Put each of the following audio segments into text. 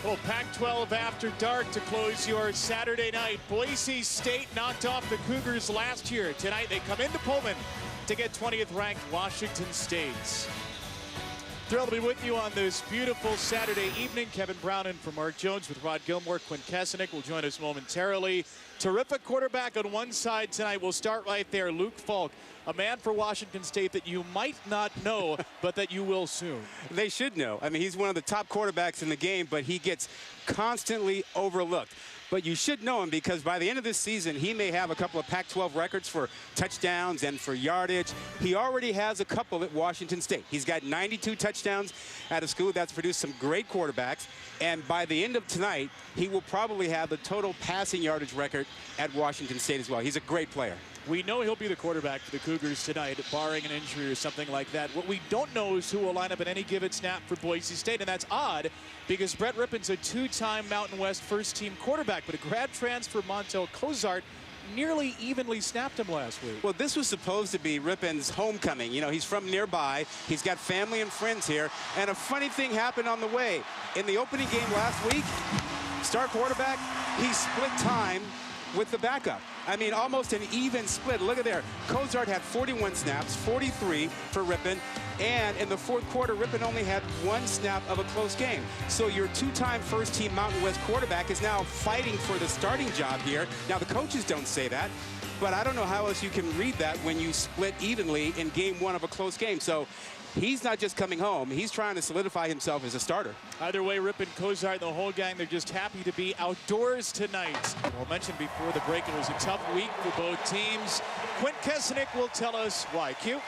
Well, Pac-12 after dark to close your Saturday night. Boise State knocked off the Cougars last year. Tonight they come into Pullman to get 20th ranked Washington State. Thrilled to be with you on this beautiful Saturday evening. Kevin Brown in for Mark Jones with Rod Gilmore. Quinn Kesenick will join us momentarily. Terrific quarterback on one side tonight. We'll start right there. Luke Falk, a man for Washington State that you might not know, but that you will soon. They should know. I mean, he's one of the top quarterbacks in the game, but he gets constantly overlooked. But you should know him because by the end of this season, he may have a couple of Pac-12 records for touchdowns and for yardage. He already has a couple at Washington State. He's got 92 touchdowns at a school that's produced some great quarterbacks. And by the end of tonight, he will probably have the total passing yardage record at Washington State as well. He's a great player. We know he'll be the quarterback for the Cougars tonight, barring an injury or something like that. What we don't know is who will line up at any given snap for Boise State, and that's odd because Brett Rypien's a two-time Mountain West first-team quarterback, but a grad transfer, Montel Cozart, nearly evenly snapped him last week. Well, this was supposed to be Rypien's homecoming. You know, he's from nearby. He's got family and friends here. And a funny thing happened on the way. In the opening game last week, star quarterback, he split time with the backup. I mean, almost an even split. Look at there. Cozart had 41 snaps, 43 for Rypien. And in the fourth quarter, Rypien only had one snap of a close game. So your two-time first-team Mountain West quarterback is now fighting for the starting job here. Now, the coaches don't say that, but I don't know how else you can read that when you split evenly in game one of a close game. So he's not just coming home. He's trying to solidify himself as a starter. Either way, Rypien, Cozart, the whole gang, they're just happy to be outdoors tonight. Well, mentioned before the break, it was a tough week for both teams. Quinn Kesenick will tell us why. Q.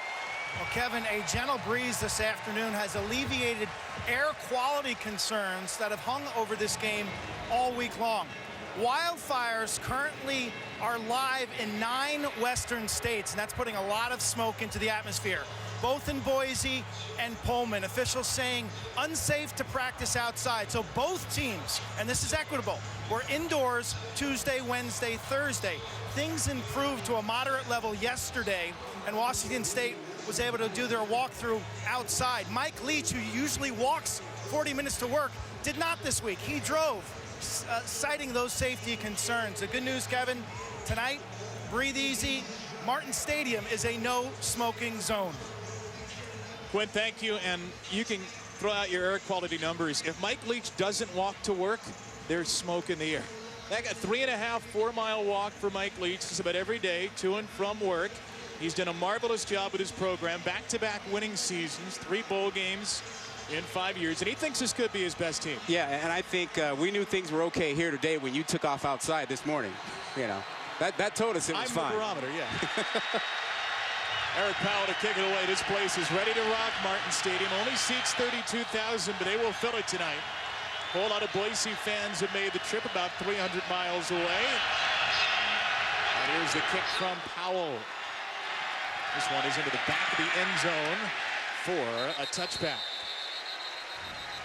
Well, Kevin, a gentle breeze this afternoon has alleviated air quality concerns that have hung over this game all week long. Wildfires currently are live in 9 western states, and that's putting a lot of smoke into the atmosphere, both in Boise and Pullman. Officials saying unsafe to practice outside. So both teams, and this is equitable, were indoors Tuesday, Wednesday, Thursday. Things improved to a moderate level yesterday, and Washington State was able to do their walkthrough outside. Mike Leach, who usually walks 40 minutes to work, did not this week. He drove, citing those safety concerns. The good news, Kevin, tonight, breathe easy. Martin Stadium is a no smoking zone. Quinn, thank you, and you can throw out your air quality numbers. If Mike Leach doesn't walk to work, there's smoke in the air. That got 3.5, 4-mile walk for Mike Leach just about every day to and from work. He's done a marvelous job with his program, back-to-back winning seasons, 3 bowl games in 5 years, and he thinks this could be his best team. Yeah, and I think we knew things were okay here today when you took off outside this morning. You know, that told us it was fine. I'm the barometer, yeah. Eric Powell to kick it away. This place is ready to rock. Martin Stadium only seats 32,000, but they will fill it tonight. A whole lot of Boise fans have made the trip about 300 miles away. And here's the kick from Powell. This one is into the back of the end zone for a touchback.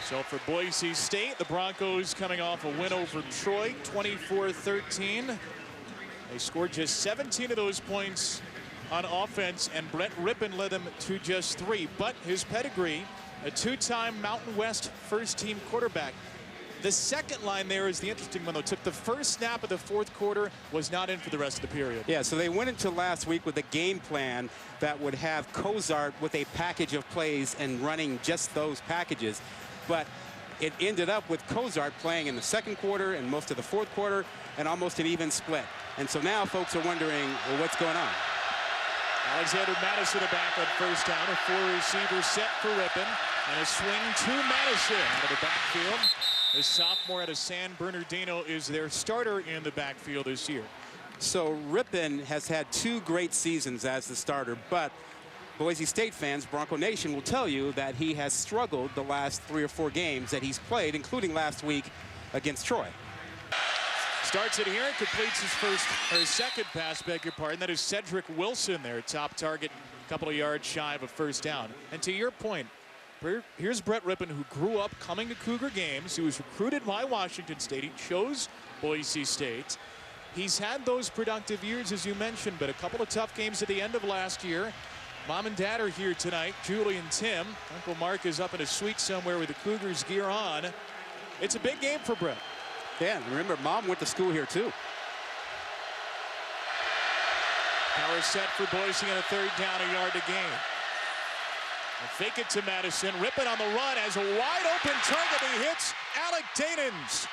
So for Boise State, the Broncos coming off a win over Troy, 24-13. They scored just 17 of those points on offense, and Brett Rypien led them to just 3. But his pedigree, a two-time Mountain West first-team quarterback. The second line there is the interesting one, though. Took the first snap of the fourth quarter, was not in for the rest of the period. Yeah, so they went into last week with a game plan that would have Cozart with a package of plays and running just those packages. But it ended up with Cozart playing in the second quarter and most of the fourth quarter and almost an even split. And so now folks are wondering, well, what's going on? Alexander Madison back on first down, a 4-receiver set for Rypien, and a swing to Madison out of the backfield. The sophomore out of San Bernardino is their starter in the backfield this year. So Rypien has had 2 great seasons as the starter, but Boise State fans, Bronco Nation, will tell you that he has struggled the last 3 or 4 games that he's played, including last week against Troy. Starts it here and completes his second pass, beg your pardon. That is Cedric Wilson, their top target, a couple of yards shy of a first down. And to your point, here's Brett Rypien, who grew up coming to Cougar games. He was recruited by Washington State. He chose Boise State. He's had those productive years, as you mentioned, but a couple of tough games at the end of last year. Mom and Dad are here tonight, Julie and Tim. Uncle Mark is up in a suite somewhere with the Cougars gear on. It's a big game for Brett. Yeah, remember, Mom went to school here, too. Power set for Boise on a 3rd down, a yard to gain. A fake it to Madison. Rypien on the run as a wide open target. He hits Alec Danens.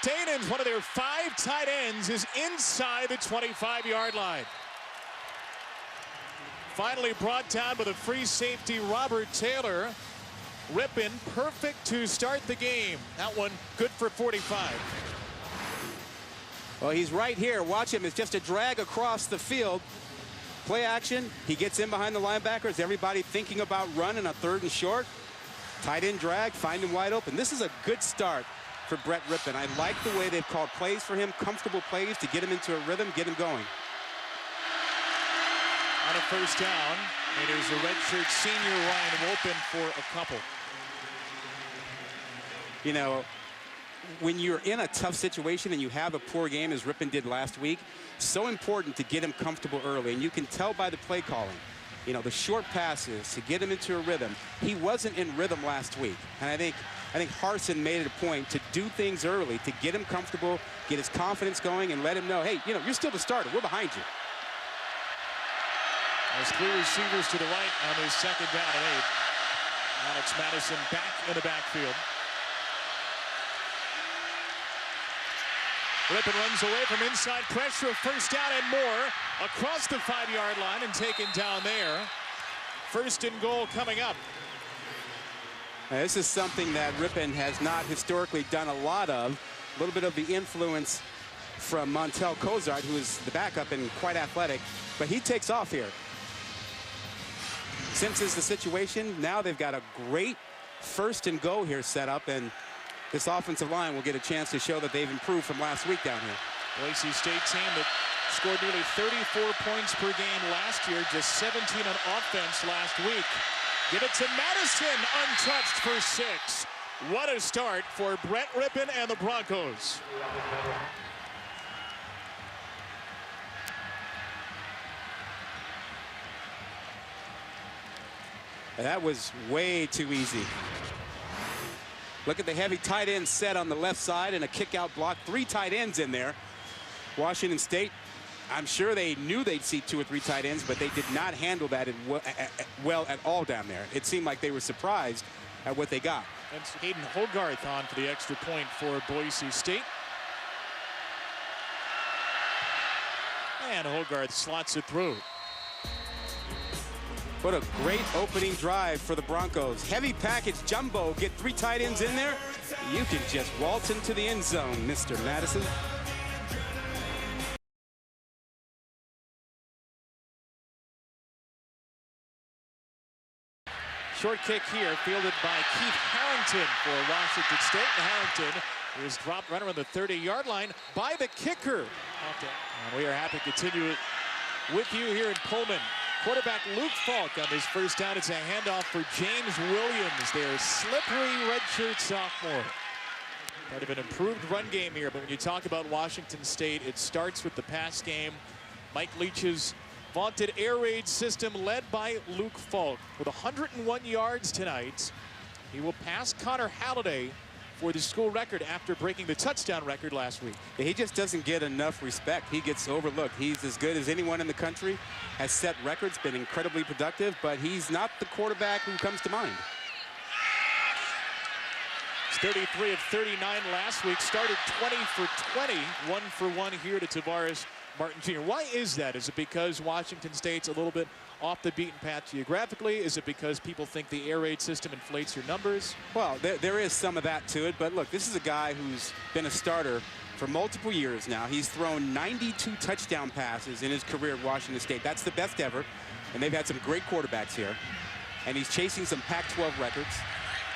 Danens, one of their 5 tight ends, is inside the 25-yard line. Finally brought down with a free safety, Robert Taylor. Rypien perfect to start the game. That one good for 45. Well, he's right here. Watch him. It's just a drag across the field. Play action. He gets in behind the linebackers. Everybody thinking about running a 3rd and short. Tight end drag, find him wide open. This is a good start for Brett Rypien. I like the way they've called plays for him, comfortable plays to get him into a rhythm, get him going. On a 1st down, it is a redshirt senior Ryan Wolpen for a couple. You know, when you're in a tough situation and you have a poor game, as Rypien did last week, so important to get him comfortable early. And you can tell by the play calling, you know, the short passes to get him into a rhythm. He wasn't in rhythm last week. And I think Harsin made it a point to do things early to get him comfortable, get his confidence going, and let him know, hey, you know, you're still the starter. We're behind you. There's 3 receivers to the right on his 2nd down and 8. Alex Madison back in the backfield. Rypien runs away from inside pressure, 1st down and more, across the 5-yard line and taken down there. 1st and goal coming up. Now, this is something that Rypien has not historically done a lot of. A little bit of the influence from Montel Cozart, who is the backup and quite athletic, but he takes off here. Since this is the situation, now they've got a great 1st and goal here set up, and this offensive line will get a chance to show that they've improved from last week down here. Boise State team that scored nearly 34 points per game last year, just 17 on offense last week. Give it to Madison, untouched for 6. What a start for Brett Rypien and the Broncos. That was way too easy. Look at the heavy tight end set on the left side and a kick out block. 3 tight ends in there. Washington State, I'm sure they knew they'd see 2 or 3 tight ends, but they did not handle that well at all down there. It seemed like they were surprised at what they got. And Hayden Hogarth on for the extra point for Boise State. And Hogarth slots it through. What a great opening drive for the Broncos. Heavy package jumbo. Get 3 tight ends in there. You can just waltz into the end zone, Mr. Madison. Short kick here, fielded by Keith Harrington for Washington State. And Harrington is dropped right around the 30-yard line by the kicker. And we are happy to continue with you here in Pullman. Quarterback Luke Falk on his 1st down. It's a handoff for James Williams, their slippery redshirt sophomore. Part of an improved run game here, but when you talk about Washington State, it starts with the pass game. Mike Leach's vaunted air raid system led by Luke Falk with 101 yards tonight. He will pass Connor Halliday for the school record after breaking the touchdown record last week. He just doesn't get enough respect. He gets overlooked. He's as good as anyone in the country, has set records, been incredibly productive, but he's not the quarterback who comes to mind. He's 33 of 39 last week, started 20 for 20, 1 for 1 here to Tavares Martin Jr. Why is that? Is it because Washington State's a little bit off the beaten path geographically? Is it because people think the air raid system inflates your numbers? Well, there is some of that to it, but look, this is a guy who's been a starter for multiple years now. He's thrown 92 touchdown passes in his career at Washington State. That's the best ever, and they've had some great quarterbacks here. And he's chasing some Pac-12 records,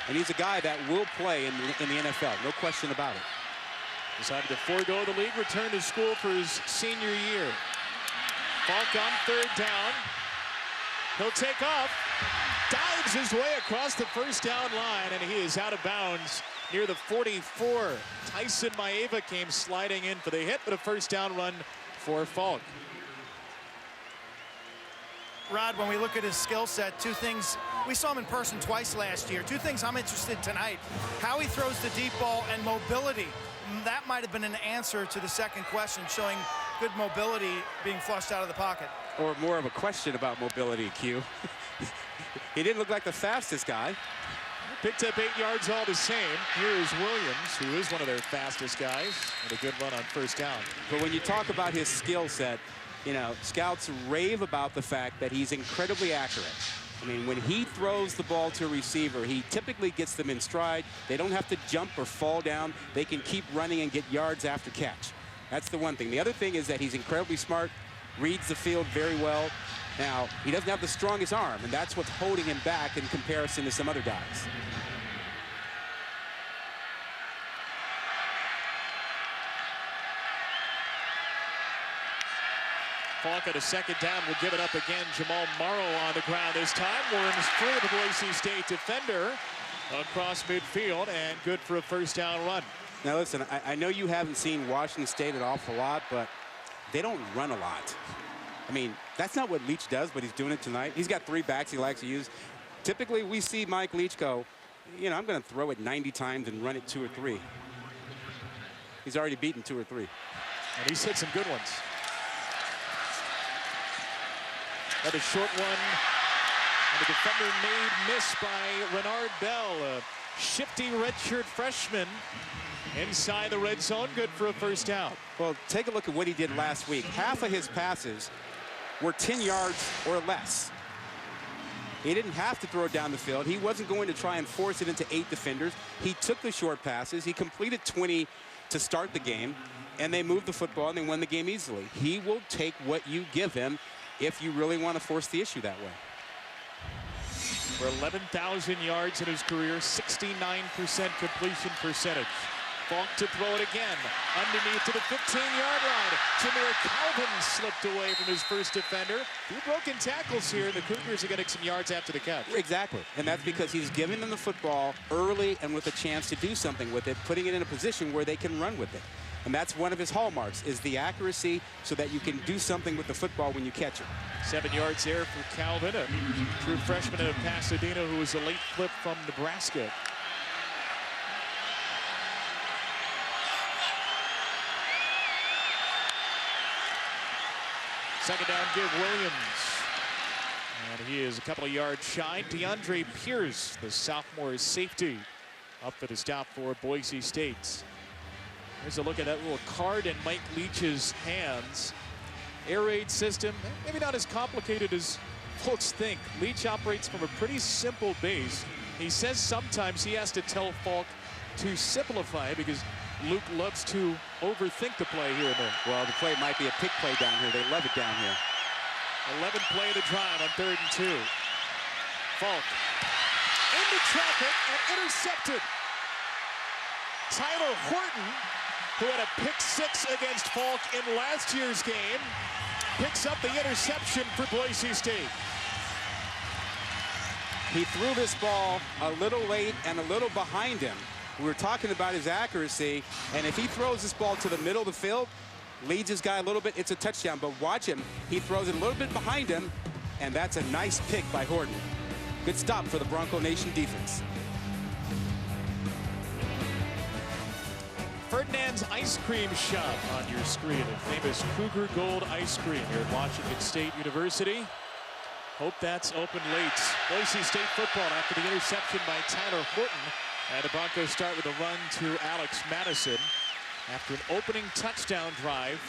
and he's a guy that will play in the NFL, no question about it. Decided to forego the league, return to school for his senior year. Falk on 3rd down. He'll take off, dives his way across the 1st down line, and he is out of bounds near the 44. Tyson Maeva came sliding in for the hit, but a 1st down run for Falk. Rod, when we look at his skill set, two things. We saw him in person twice last year. Two things I'm interested tonight. How he throws the deep ball and mobility. That might have been an answer to the second question, showing good mobility being flushed out of the pocket. Or more of a question about mobility, Q. He didn't look like the fastest guy. Picked up 8 yards all the same. Here is Williams, who is one of their fastest guys, and a good run on first down. But when you talk about his skill set, you know, scouts rave about the fact that he's incredibly accurate. I mean, when he throws the ball to a receiver, he typically gets them in stride. They don't have to jump or fall down. They can keep running and get yards after catch. That's the one thing. The other thing is that he's incredibly smart, reads the field very well. Now, he doesn't have the strongest arm, and that's what's holding him back in comparison to some other guys. Falk at a second down will give it up again. Jamal Morrow on the ground this time. Worms through the Boise State defender across midfield, and good for a first down run. Now listen, I know you haven't seen Washington State an awful lot, but they don't run a lot. I mean, that's not what Leach does, but he's doing it tonight. He's got 3 backs he likes to use. Typically, we see Mike Leach go, you know, I'm going to throw it 90 times and run it 2 or 3. He's already beaten 2 or 3. And he's hit some good ones. Another short one. And the defender made miss by Renard Bell. A shifty redshirt freshman inside the red zone. Good for a first down. Well, take a look at what he did last week. Half of his passes were 10 yards or less. He didn't have to throw it down the field. He wasn't going to try and force it into 8 defenders. He took the short passes. He completed 20 to start the game, and they moved the football and they won the game easily. He will take what you give him if you really want to force the issue that way. For 11,000 yards in his career, 69% completion percentage. Falk to throw it again. Underneath to the 15-yard line. Jameer Calvin slipped away from his first defender. 2 broken tackles here. The Cougars are getting some yards after the catch. Exactly. And that's because he's giving them the football early and with a chance to do something with it, putting it in a position where they can run with it. And that's one of his hallmarks, is the accuracy so that you can do something with the football when you catch it. 7 yards there for Calvin, a true freshman of Pasadena who was a late flip from Nebraska. Second down, give Williams. And he is a couple of yards shy. DeAndre Pierce, the sophomore safety, up for the stop for Boise State. Here's a look at that little card in Mike Leach's hands. Air raid system, maybe not as complicated as folks think. Leach operates from a pretty simple base. He says sometimes he has to tell Falk to simplify because Luke loves to overthink the play here and there. Well, the play might be a pick play down here. They love it down here. 11th play of the drive on 3rd and 2. Falk into traffic and intercepted. Tyler Horton, who had a pick 6 against Falk in last year's game, picks up the interception for Boise State. He threw this ball a little late and a little behind him. We were talking about his accuracy, and if he throws this ball to the middle of the field, leads his guy a little bit, it's a touchdown. But watch him. He throws it a little bit behind him, and that's a nice pick by Horton. Good stop for the Bronco Nation defense. Ferdinand's Ice Cream Shop on your screen. The famous Cougar Gold ice cream here at Washington State University. Hope that's open late. Boise State football after the interception by Tyler Horton. And the Broncos start with a run to Alex Madison. After an opening touchdown drive,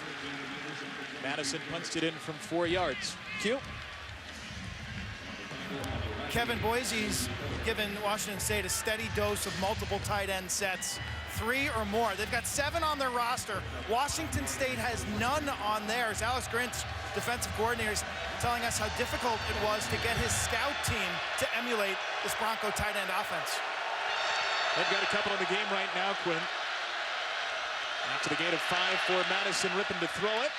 Madison punched it in from 4 yards. Q. Kevin, Boise's given Washington State a steady dose of multiple tight end sets. 3 or more. They've got 7 on their roster. Washington State has none on theirs. Alex Grinch, defensive coordinator, is telling us how difficult it was to get his scout team to emulate this Bronco tight end offense. They've got a couple in the game right now, Quinn. After the gain of 5 for Madison, Rypien to throw it.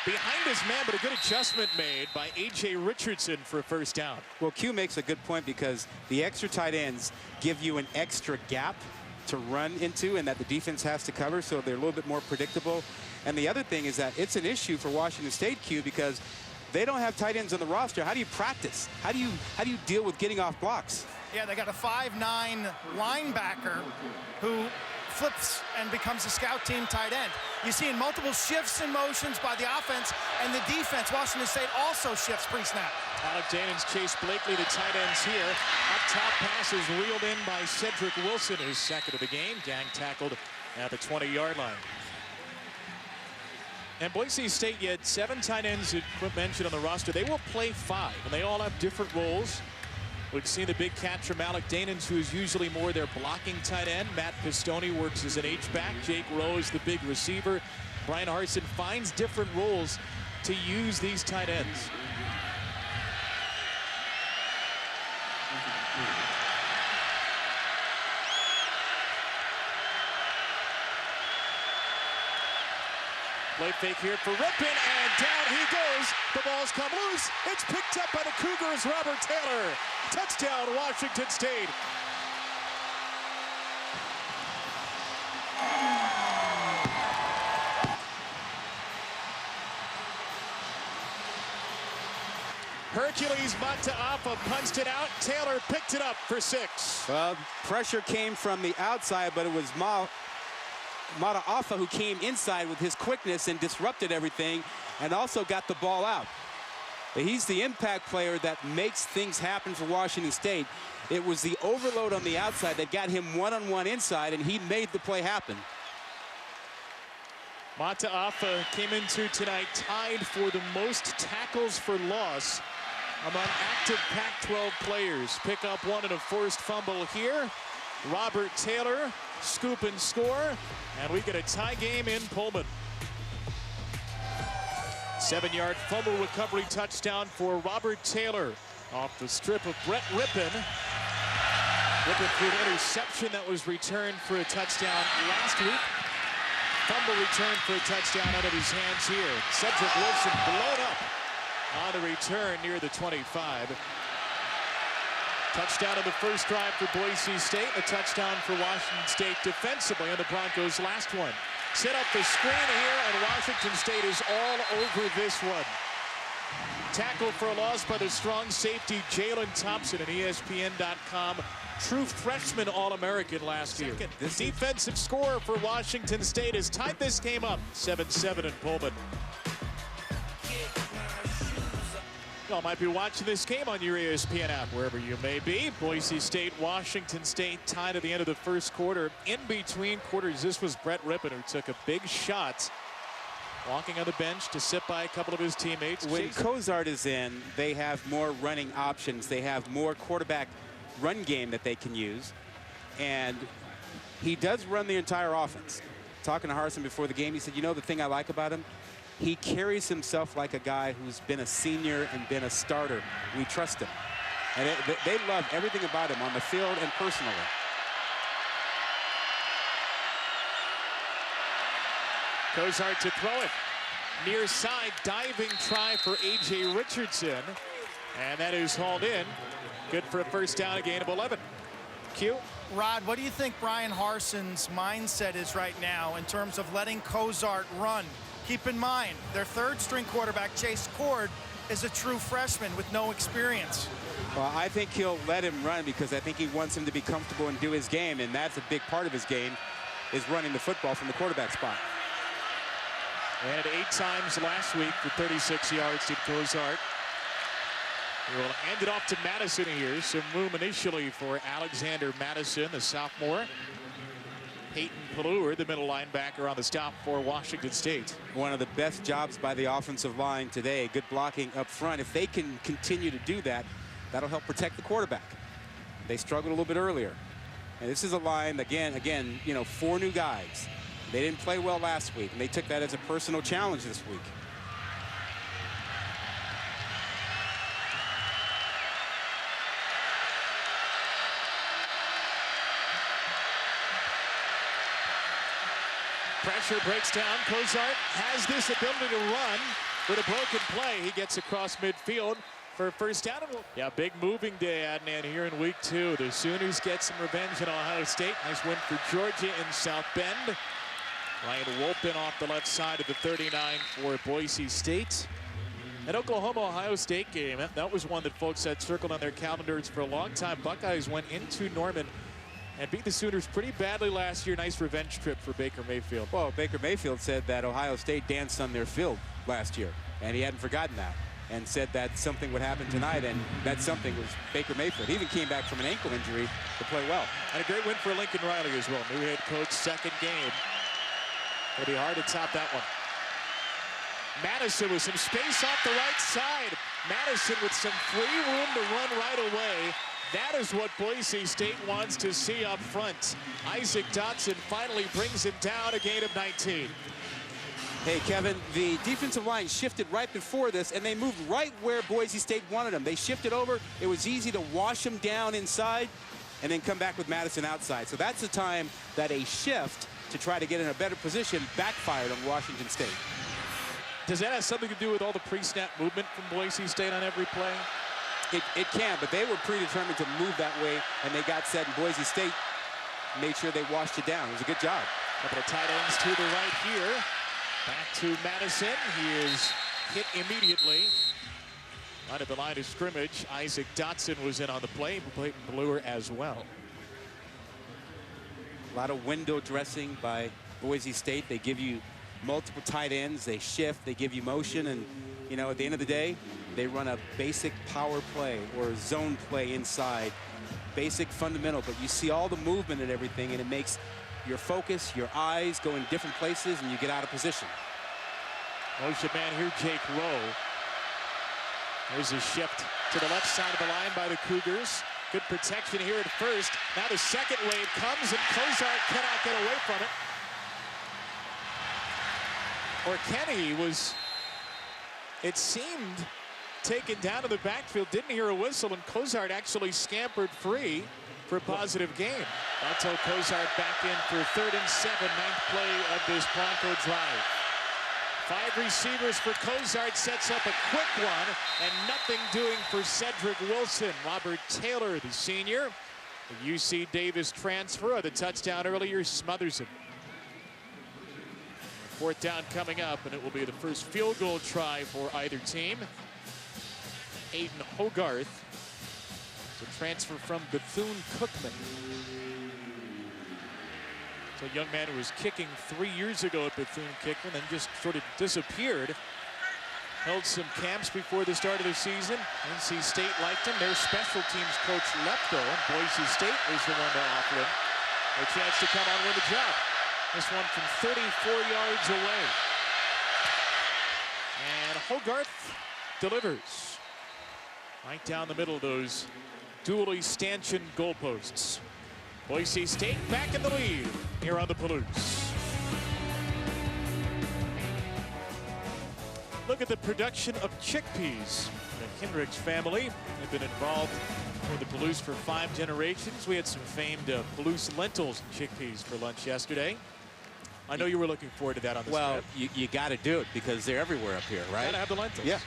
Behind his man, but a good adjustment made by A.J. Richardson for a first down. Well, Q makes a good point because the extra tight ends give you an extra gap to run into and that the defense has to cover, so they're a little bit more predictable. And the other thing is that it's an issue for Washington State, Q, because they don't have tight ends on the roster. How do you practice? How do you deal with getting off blocks? Yeah, they got a 5'9" linebacker who flips and becomes a scout team tight end. You see in multiple shifts and motions by the offense and the defense. Washington State also shifts pre-snap. Alec Danens, Chase Blakely, the tight ends here. Up top passes reeled in by Cedric Wilson, his second of the game. Gang tackled at the 20-yard line. And Boise State, yet 7 tight ends that Quint mentioned on the roster. They will play 5, and they all have different roles. We've seen the big catcher, Alec Danens, who is usually more their blocking tight end. Matt Pistone works as an H-back. Jake Rowe is the big receiver. Brian Harsin finds different roles to use these tight ends. Play fake here for Rypien, and down he goes. The ball's come loose. It's picked up by the Cougars, Robert Taylor. Touchdown, Washington State. Hercules Mataafa punched it out. Taylor picked it up for 6. Well, pressure came from the outside, but it was Mataafa who came inside with his quickness and disrupted everything and also got the ball out. But he's the impact player that makes things happen for Washington State. It was the overload on the outside that got him one-on-one inside, and he made the play happen. Mataafa came into tonight tied for the most tackles for loss among active Pac-12 players. Pick up one and a forced fumble here. Robert Taylor, scoop and score, and we get a tie game in Pullman. 7-yard fumble recovery touchdown for Robert Taylor off the strip of Brett Rypien. Rypien threw an interception that was returned for a touchdown last week. Fumble return for a touchdown out of his hands here. Cedric Wilson blown up on the return near the 25. Touchdown on the first drive for Boise State. A touchdown for Washington State defensively on the Broncos' last one. Set up the screen here, and Washington State is all over this one. Tackle for a loss by the strong safety Jalen Thompson, an ESPN.com true freshman All-American last year. The defensive score for Washington State has tied this game up 7-7 in Pullman. Y'all might be watching this game on your ESPN app, wherever you may be. Boise State, Washington State tied at the end of the first quarter. In between quarters, this was Brett Rypien, who took a big shot, walking on the bench to sit by a couple of his teammates. When Cozart is in, they have more running options. They have more quarterback run game that they can use. And he does run the entire offense. Talking to Harsin before the game, he said, you know, the thing I like about him? He carries himself like a guy who's been a senior and been a starter. We trust him. And they love everything about him on the field and personally. Cozart to throw it. Near side diving try for A.J. Richardson. And that is hauled in. Good for a first down, a gain of 11. Q. Rod, what do you think Brian Harsin's mindset is right now in terms of letting Cozart run? Keep in mind, their third-string quarterback, Chase Cord, is a true freshman with no experience. Well, I think he'll let him run because I think he wants him to be comfortable and do his game, and that's a big part of his game, is running the football from the quarterback spot. They had 8 times last week for 36 yards to Cozart. He will hand it off to Madison here. Some room initially for Alexander Madison, the sophomore. Peyton Pelluer, the middle linebacker, on the stop for Washington State. One of the best jobs by the offensive line today. Good blocking up front. If they can continue to do that, that'll help protect the quarterback. They struggled a little bit earlier. And this is a line, again, you know, 4 new guys. They didn't play well last week, and they took that as a personal challenge this week. Pressure breaks down. Cozart has this ability to run with a broken play. He gets across midfield for a first down. Yeah, big moving day, Adnan, here in week 2. The Sooners get some revenge in Ohio State. Nice win for Georgia in South Bend. Ryan Wolpen off the left side of the 39 for Boise State. An Oklahoma-Ohio State game, that was one that folks had circled on their calendars for a long time. Buckeyes went into Norman and beat the Sooners pretty badly last year. Nice revenge trip for Baker Mayfield. Well, Baker Mayfield said that Ohio State danced on their field last year, and he hadn't forgotten that, and said that something would happen tonight, and that something was Baker Mayfield. He even came back from an ankle injury to play well. And a great win for Lincoln Riley as well. New head coach, second game. It'll be hard to top that one. Madison with some space off the right side. Madison with some free room to run right away. That is what Boise State wants to see up front. Isaac Dotson finally brings it down, a gain of 19. Hey, Kevin, the defensive line shifted right before this, and they moved right where Boise State wanted them. They shifted over. It was easy to wash them down inside and then come back with Madison outside. So that's the time that a shift to try to get in a better position backfired on Washington State. Does that have something to do with all the pre-snap movement from Boise State on every play? It can, but they were predetermined to move that way, and they got set, and Boise State made sure they washed it down. It was a good job. Couple of tight ends to the right here. Back to Madison. He is hit immediately. Right at the line of scrimmage. Isaac Dotson was in on the play. Clayton Bluer as well. A lot of window dressing by Boise State. They give you multiple tight ends. They shift. They give you motion. And, you know, at the end of the day, they run a basic power play or zone play inside. Basic fundamental. But you see all the movement and everything, and it makes your focus, your eyes go in different places, and you get out of position. Motion man here, Jake Rowe. There's a shift to the left side of the line by the Cougars. Good protection here at first. Now the second wave comes, and Cozart cannot get away from it. Or Kenny was, it seemed, taken down to the backfield. Didn't hear a whistle, and Cozart actually scampered free for a positive gain. Until Cozart back in for 3rd and 7, 9th play of this Bronco drive. 5 receivers for Cozart, sets up a quick one, and nothing doing for Cedric Wilson. Robert Taylor, the senior, the UC Davis transfer, the touchdown earlier, smothers him. 4th down coming up, and it will be the first field goal try for either team. Aiden Hogarth, a transfer from Bethune-Cookman. So a young man who was kicking 3 years ago at Bethune-Cookman and just sort of disappeared. Held some camps before the start of the season. NC State liked him. Their special teams coach left, though, and Boise State was the one to offer him a chance to come on and win the job. This one from 34 yards away. And Hogarth delivers. Right down the middle of those dually stanchion goalposts. Boise State back in the lead here on the Palouse. Look at the production of chickpeas. The Hendricks family have been involved with the Palouse for 5 generations. We had some famed Palouse lentils and chickpeas for lunch yesterday. I know you were looking forward to that on this Well, trip. you got to do it because they're everywhere up here, right? Gotta have the lentils. Yeah.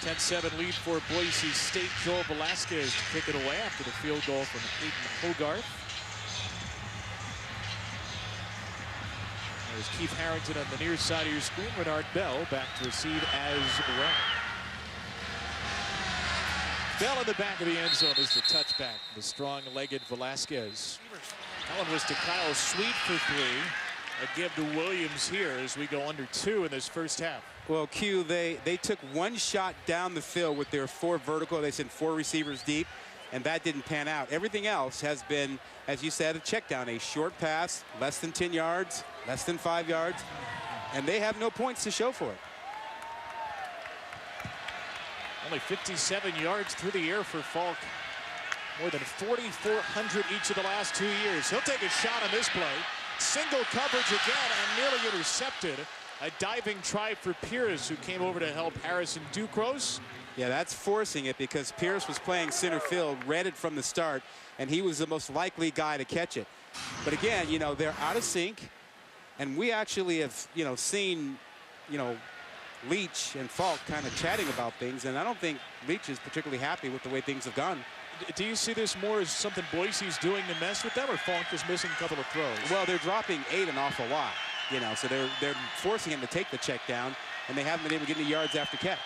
10-7 lead for Boise State. Joel Velasquez to kick it away after the field goal from Aiden Hogarth. There's Keith Harrington on the near side of your screen. Renard Bell back to receive as well. Bell in the back of the end zone is the touchback. The strong-legged Velasquez. That one was to Kyle Sweet for 3. A give to Williams here as we go under 2 in this first half. Well, Q, they took one shot down the field with their 4 vertical. They sent 4 receivers deep, and that didn't pan out. Everything else has been, as you said, a check down, a short pass, less than 10 yards, less than 5 yards, and they have no points to show for it. Only 57 yards through the air for Falk. More than 4,400 each of the last 2 years. He'll take a shot on this play. Single coverage again and nearly intercepted. A diving try for Pierce, who came over to help Harrison Ducros. Yeah, that's forcing it because Pierce was playing center field, read it from the start, and he was the most likely guy to catch it. But again, you know, they're out of sync, and we actually have, you know, seen, you know, Leach and Falk kind of chatting about things, and I don't think Leach is particularly happy with the way things have gone. Do you see this more as something Boise's doing to mess with them, or Falk is missing a couple of throws? Well, they're dropping 8 an awful lot, you know, so they're forcing him to take the check down. and they haven't been able to get any yards after catch.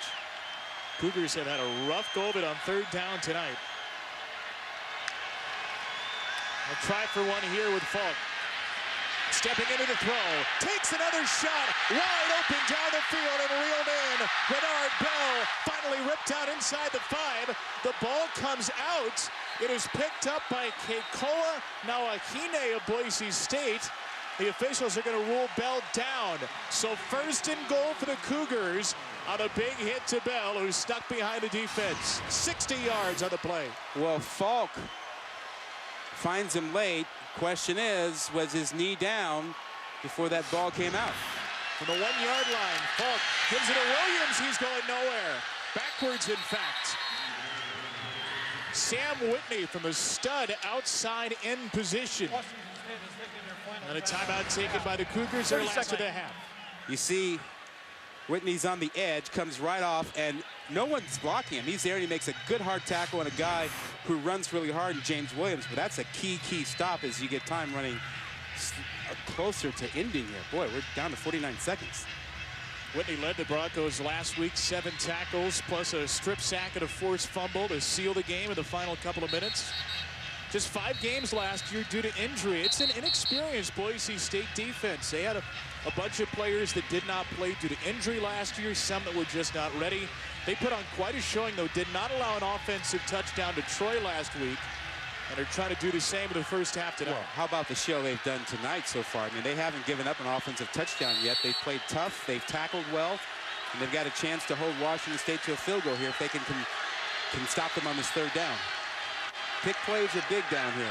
Cougars have had a rough go of it on 3rd down tonight. I'll try for one here with Falk. Stepping into the throw, takes another shot, wide open down the field and reeled in. Bernard Bell finally ripped out inside the 5. The ball comes out. It is picked up by Keikoa Nawahine of Boise State. The officials are going to rule Bell down. So 1st and goal for the Cougars on a big hit to Bell, who's stuck behind the defense. 60 yards on the play. Well, Falk finds him late. Question is, was his knee down before that ball came out? From the 1-yard line, Falk gives it to Williams. He's going nowhere. Backwards, in fact. Sam Whitney from the stud outside in position. And a timeout taken by the Cougars. Their last of the half. You see, Whitney's on the edge, comes right off, and no one's blocking him. He's there, and he makes a good hard tackle on a guy who runs really hard, James Williams. But that's a key stop as you get time running closer to ending here. Boy, we're down to 49 seconds. Whitney led the Broncos last week, 7 tackles, plus a strip sack and a forced fumble to seal the game in the final couple of minutes. Just 5 games last year due to injury. It's an inexperienced Boise State defense. They had a bunch of players that did not play due to injury last year, some that were just not ready. They put on quite a showing, though, did not allow an offensive touchdown to Troy last week, and are trying to do the same in the first half tonight. Well, how about the show they've done tonight so far? I mean, they haven't given up an offensive touchdown yet. They've played tough, they've tackled well, and they've got a chance to hold Washington State to a field goal here if they can stop them on this 3rd down. Pick plays are big down here.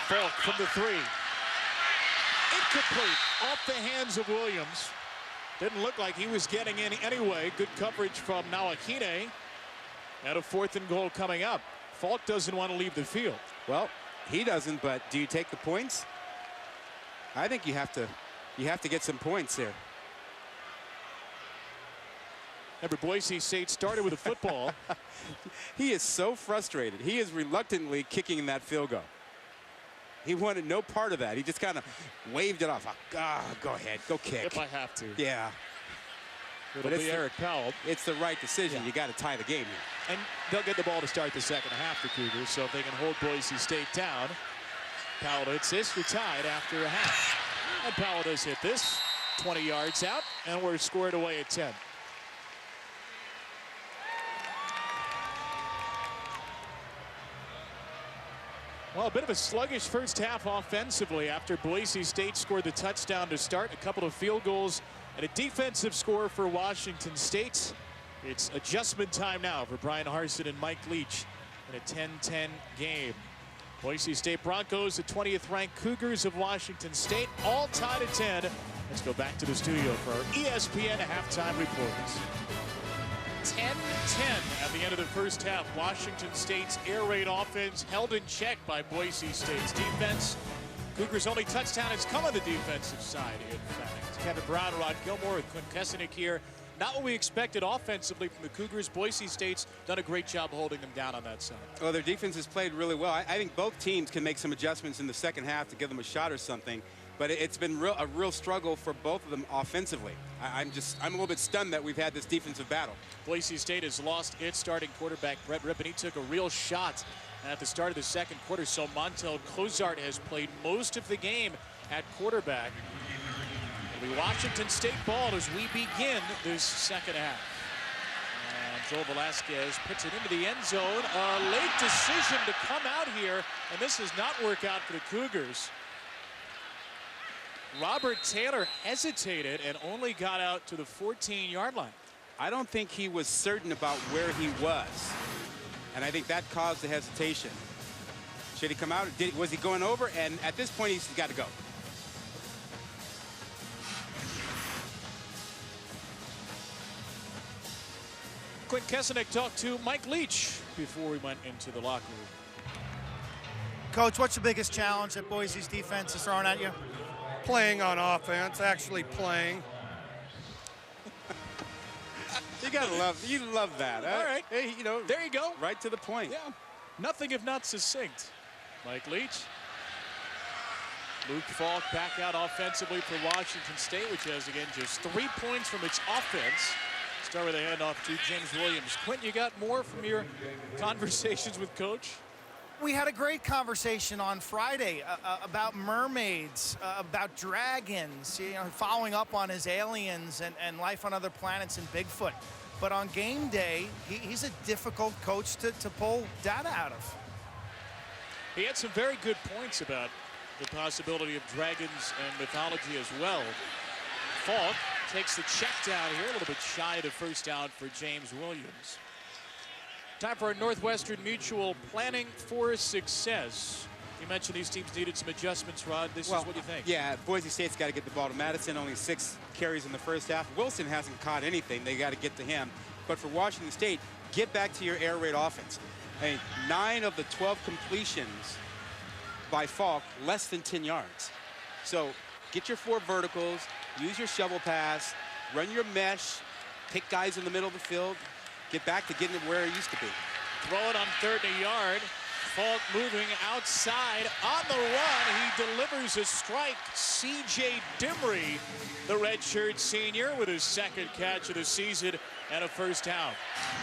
Falk from the 3. Incomplete off the hands of Williams. Didn't look like he was getting in anyway. Good coverage from Nawahine. And a 4th and goal coming up. Falk doesn't want to leave the field. Well, he doesn't, but do you take the points? I think you have to get some points here. Remember, Boise State started with a football. He is so frustrated. He is reluctantly kicking that field goal. He wanted no part of that. He just kind of waved it off. Go ahead, go kick. If I have to. Yeah. It'll be Eric Powell. It's the right decision. Yeah. You got to tie the game here. And they'll get the ball to start the second half, the Cougars, so if they can hold Boise State down. Powell hits this, you're tied after a half. And Powell does hit this, 20 yards out, and we're scored away at 10. Well, a bit of a sluggish first half offensively after Boise State scored the touchdown to start. A couple of field goals and a defensive score for Washington State. It's adjustment time now for Brian Harsin and Mike Leach in a 10-10 game. Boise State Broncos, the 20th ranked Cougars of Washington State, all tied at 10. Let's go back to the studio for our ESPN halftime reports. 10-10 at the end of the first half. Washington State's air raid offense held in check by Boise State's defense. Cougars' only touchdown has come on the defensive side, in fact. Kevin Brown, Rod Gilmore with Quinn Kesenick here. Not what we expected offensively from the Cougars. Boise State's done a great job holding them down on that side. Well, their defense has played really well. I think both teams can make some adjustments in the second half to give them a shot or something. But it's been a real struggle for both of them offensively. I'm a little bit stunned that we've had this defensive battle. Boise State has lost its starting quarterback, Brett Rypien. He took a real shot at the start of the second quarter. So Montel Cozart has played most of the game at quarterback. It'll be Washington State ball as we begin this second half. And Joel Velasquez puts it into the end zone. A late decision to come out here, and this does not work out for the Cougars. Robert Taylor hesitated and only got out to the 14-yard line. I don't think he was certain about where he was, and I think that caused the hesitation. Should he come out? Was he going over? And at this point, he's got to go. Quinn Kesenick talked to Mike Leach before we went into the locker room. Coach, what's the biggest challenge that Boise's defense is throwing at you? Playing on offense, actually playing. You love that. All right. Hey, there you go. Right to the point. Yeah. Nothing if not succinct. Mike Leach. Luke Falk back out offensively for Washington State, which has, again, just 3 points from its offense. Start with a handoff to James Williams. Quentin, you got more from your conversations with Coach? We had a great conversation on Friday about mermaids, about dragons, following up on his aliens and life on other planets and Bigfoot. But on game day, he's a difficult coach to pull data out of. He had some very good points about the possibility of dragons and mythology as well. Falk takes the check down here, a little bit shy of the first down for James Williams. Time for our Northwestern Mutual Planning for Success. You mentioned these teams needed some adjustments, Rod. This is what you think. Yeah, Boise State's got to get the ball to Madison. Only 6 carries in the first half. Wilson hasn't caught anything. They got to get to him. But for Washington State, get back to your air raid offense. I mean, 9 of the 12 completions by Falk, less than 10 yards. So get your 4 verticals, use your shovel pass, run your mesh, pick guys in the middle of the field, get back to getting it where it used to be. Throw it on 3rd and a yard. Falk moving outside on the run. He delivers a strike. C.J. Dimry, the redshirt senior, with his 2nd catch of the season and a first down.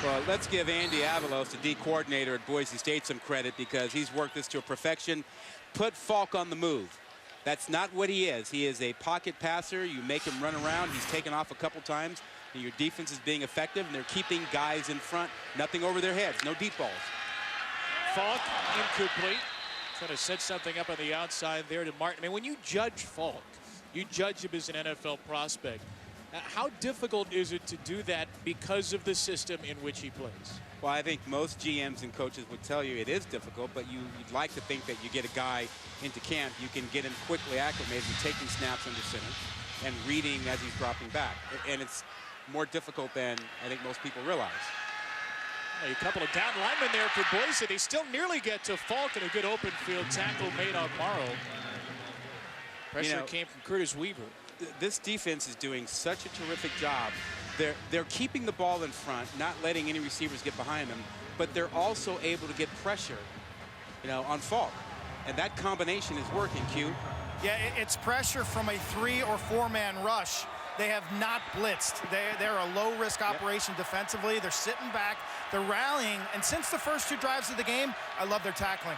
Well, let's give Andy Avalos, the D coordinator at Boise State, some credit because he's worked this to a perfection. Put Falk on the move. That's not what he is. He is a pocket passer. You make him run around. He's taken off a couple times. And your defense is being effective, and they're keeping guys in front. Nothing over their heads. No deep balls. Falk incomplete. Trying to set something up on the outside there to Martin. I mean, when you judge Falk, you judge him as an NFL prospect. How difficult is it to do that because of the system in which he plays? Well, I think most GMs and coaches would tell you it is difficult, but you'd like to think that you get a guy into camp, you can get him quickly acclimated to taking snaps under center and reading as he's dropping back. And it's more difficult than I think most people realize. A couple of down linemen there for Boise. They still nearly get to Falk, and a good open field tackle made on Morrow. Pressure came from Curtis Weaver. This defense is doing such a terrific job. They're keeping the ball in front, not letting any receivers get behind them, but they're also able to get pressure, on Falk. And that combination is working, Q. Yeah, it's pressure from a 3 or 4-man rush. They have not blitzed. They're a low-risk operation defensively. They're sitting back. They're rallying. And since the first 2 drives of the game, I love their tackling.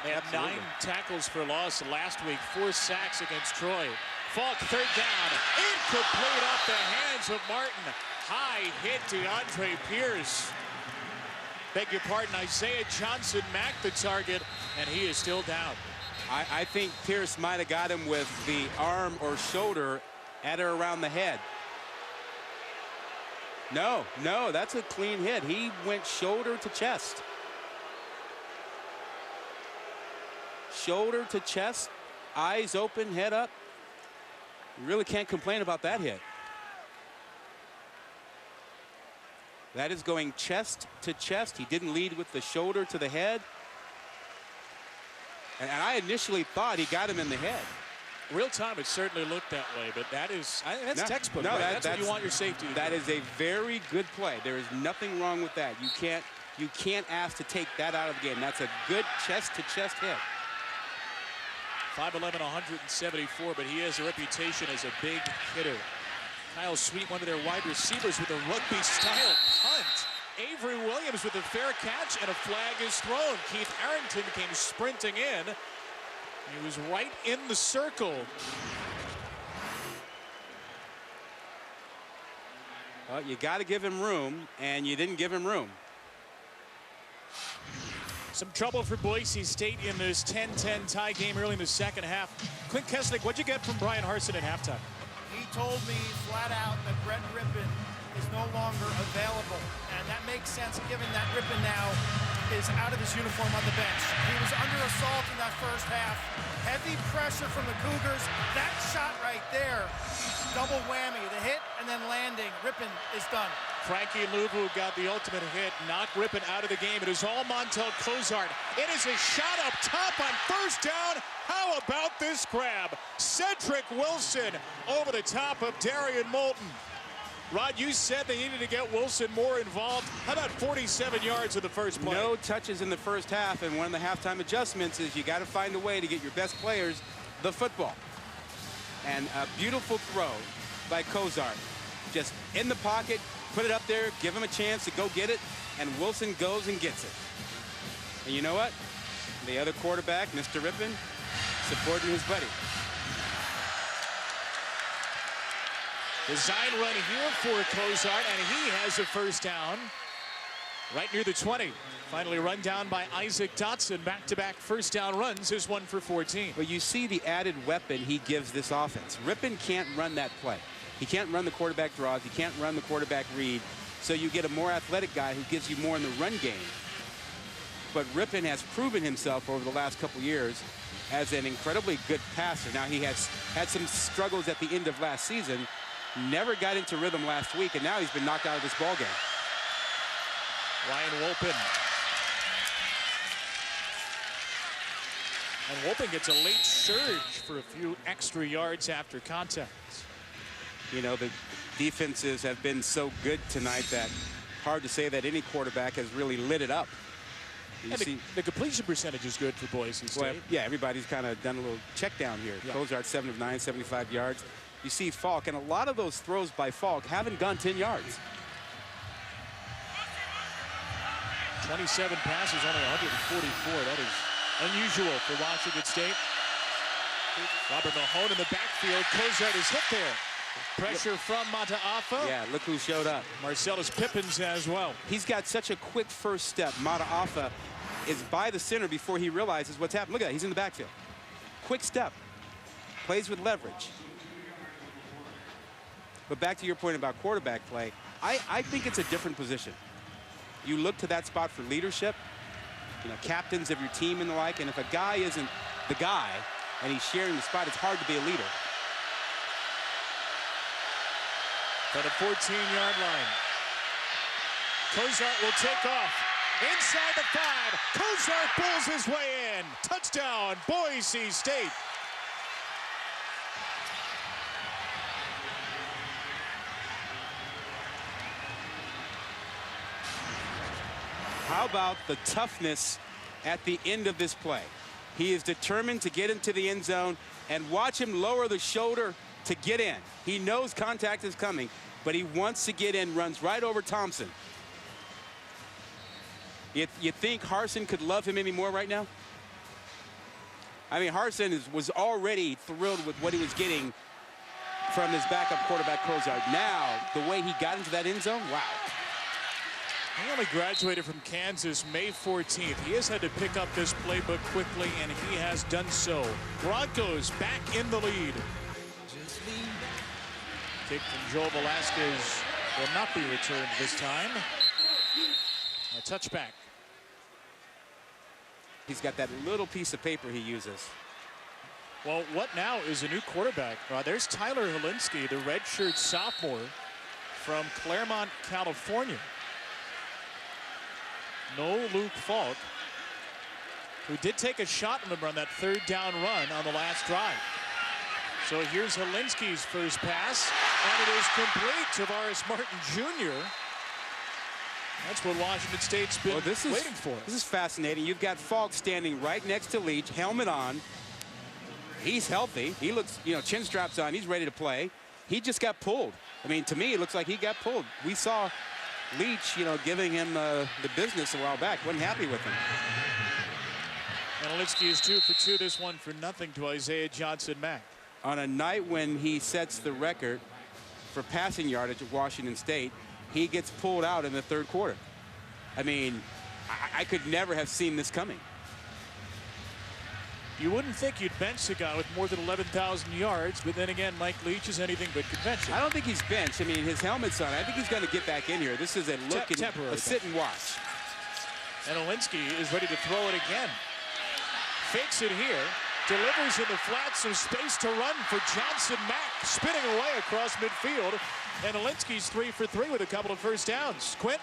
They have 9 tackles for loss last week, 4 sacks against Troy. Falk, 3rd down. Incomplete off the hands of Martin. High hit to Andre Pierce. Beg your pardon, Isaiah Johnson Mack the target, and he is still down. I think Pierce might have got him with the arm or shoulder at or around the head. No, that's a clean hit. He went shoulder to chest. Shoulder to chest, eyes open, head up. You really can't complain about that hit. That is going chest to chest. He didn't lead with the shoulder to the head. And I initially thought he got him in the head. Real time, it certainly looked that way, but that's textbook. No, right? That's what you want your safety to do. That is a very good play. There is nothing wrong with that. You can't ask to take that out of the game. That's a good chest-to-chest hit. 5'11", 174, but he has a reputation as a big hitter. Kyle Sweet, one of their wide receivers, with a rugby-style punt. Avery Williams with a fair catch, and a flag is thrown. Keith Arrington came sprinting in. He was right in the circle. Well, you got to give him room, and you didn't give him room. Some trouble for Boise State in this 10-10 tie game early in the 2nd half. Clint Kesnick, what'd you get from Brian Harsin at halftime? He told me flat out that Brett Rypien is no longer available. And that makes sense given that Rypien now is out of his uniform on the bench. He was under assault in that first half. Heavy pressure from the Cougars. That shot right there, double whammy, the hit and then landing. Rypien is done. Frankie Louvu got the ultimate hit, knocked Rypien out of the game. It is all Montel Cozart. It is a shot up top on 1st down. How about this grab? Cedric Wilson over the top of Darian Moulton. Rod, you said they needed to get Wilson more involved. How about 47 yards of the first play? No touches in the first half, and one of the halftime adjustments is you got to find a way to get your best players the football. And a beautiful throw by Cozart. Just in the pocket, put it up there, give him a chance to go get it, and Wilson goes and gets it. And you know what? The other quarterback, Mr. Rypien, supporting his buddy. Design run here for Cozart, and he has a first down right near the 20. Finally run down by Isaac Dotson. Back-to-back first down runs, is 1 for 14. But you see the added weapon he gives this offense. Rypien can't run that play. He can't run the quarterback draws. He can't run the quarterback read. So you get a more athletic guy who gives you more in the run game. But Rypien has proven himself over the last couple years as an incredibly good passer. Now, he has had some struggles at the end of last season. Never got into rhythm last week, and now he's been knocked out of this ball game. Ryan Wolpen. And Wolpen gets a late surge for a few extra yards after contact. You know, the defenses have been so good tonight that hard to say that any quarterback has really lit it up. And the completion percentage is good for Boise State. Well, yeah, everybody's kind of done a little check down here. Yeah. Cozart 7 of 9, 75 yards. You see Falk, and a lot of those throws by Falk haven't gone 10 yards. 27 passes, only 144. That is unusual for Washington State. Robert Mahone in the backfield. Cozart is hit there. Pressure from Mataafa. Yeah, look who showed up. Marcellus Pippins as well. He's got such a quick first step. Mataafa is by the center before he realizes what's happening. Look at that, he's in the backfield. Quick step. Plays with leverage. But back to your point about quarterback play, I think it's a different position. You look to that spot for leadership, you know, captains of your team and the like, and if a guy isn't the guy and he's sharing the spot, it's hard to be a leader. At a 14-yard line. Cozart will take off. Inside the 5. Cozart pulls his way in. Touchdown, Boise State. How about the toughness at the end of this play? He is determined to get into the end zone, and watch him lower the shoulder to get in. He knows contact is coming, but he wants to get in, runs right over Thompson. You think Harsin could love him anymore right now? I mean, Harsin was already thrilled with what he was getting from his backup quarterback, Cozart. Now, the way he got into that end zone, wow. He only graduated from Kansas May 14th. He has had to pick up this playbook quickly, and he has done so. Broncos back in the lead. Kick from Joel Velasquez will not be returned this time. A touchback. He's got that little piece of paper he uses. Well, what now is a new quarterback? There's Tyler Helinski, the redshirt sophomore from Claremont, California. No Luke Falk, who did take a shot on him on that third down run on the last drive. So here's Helinski's first pass, and it is complete. Tavares Martin Jr. That's what Washington State's been waiting for. This is fascinating. You've got Falk standing right next to Leach, helmet on. He's healthy. He looks, you know, chin straps on. He's ready to play. He just got pulled. I mean, to me, it looks like he got pulled. We saw Leach, you know, giving him the business a while back. Wasn't happy with him. And Helinski is 2 for 2. This one for nothing to Isaiah Johnson-Mack. On a night when he sets the record for passing yardage at Washington State, he gets pulled out in the third quarter. I mean, I could never have seen this coming. You wouldn't think you'd bench a guy with more than 11,000 yards, but then again, Mike Leach is anything but conventional. I don't think he's benched. I mean, his helmet's on. I think he's going to get back in here. This is a look and a sit and watch. And Helinski is ready to throw it again. Fakes it here. Delivers in the flat, so space to run for Johnson-Mack. Spinning away across midfield. And Helinski's 3 for 3 with a couple of first downs. Quint?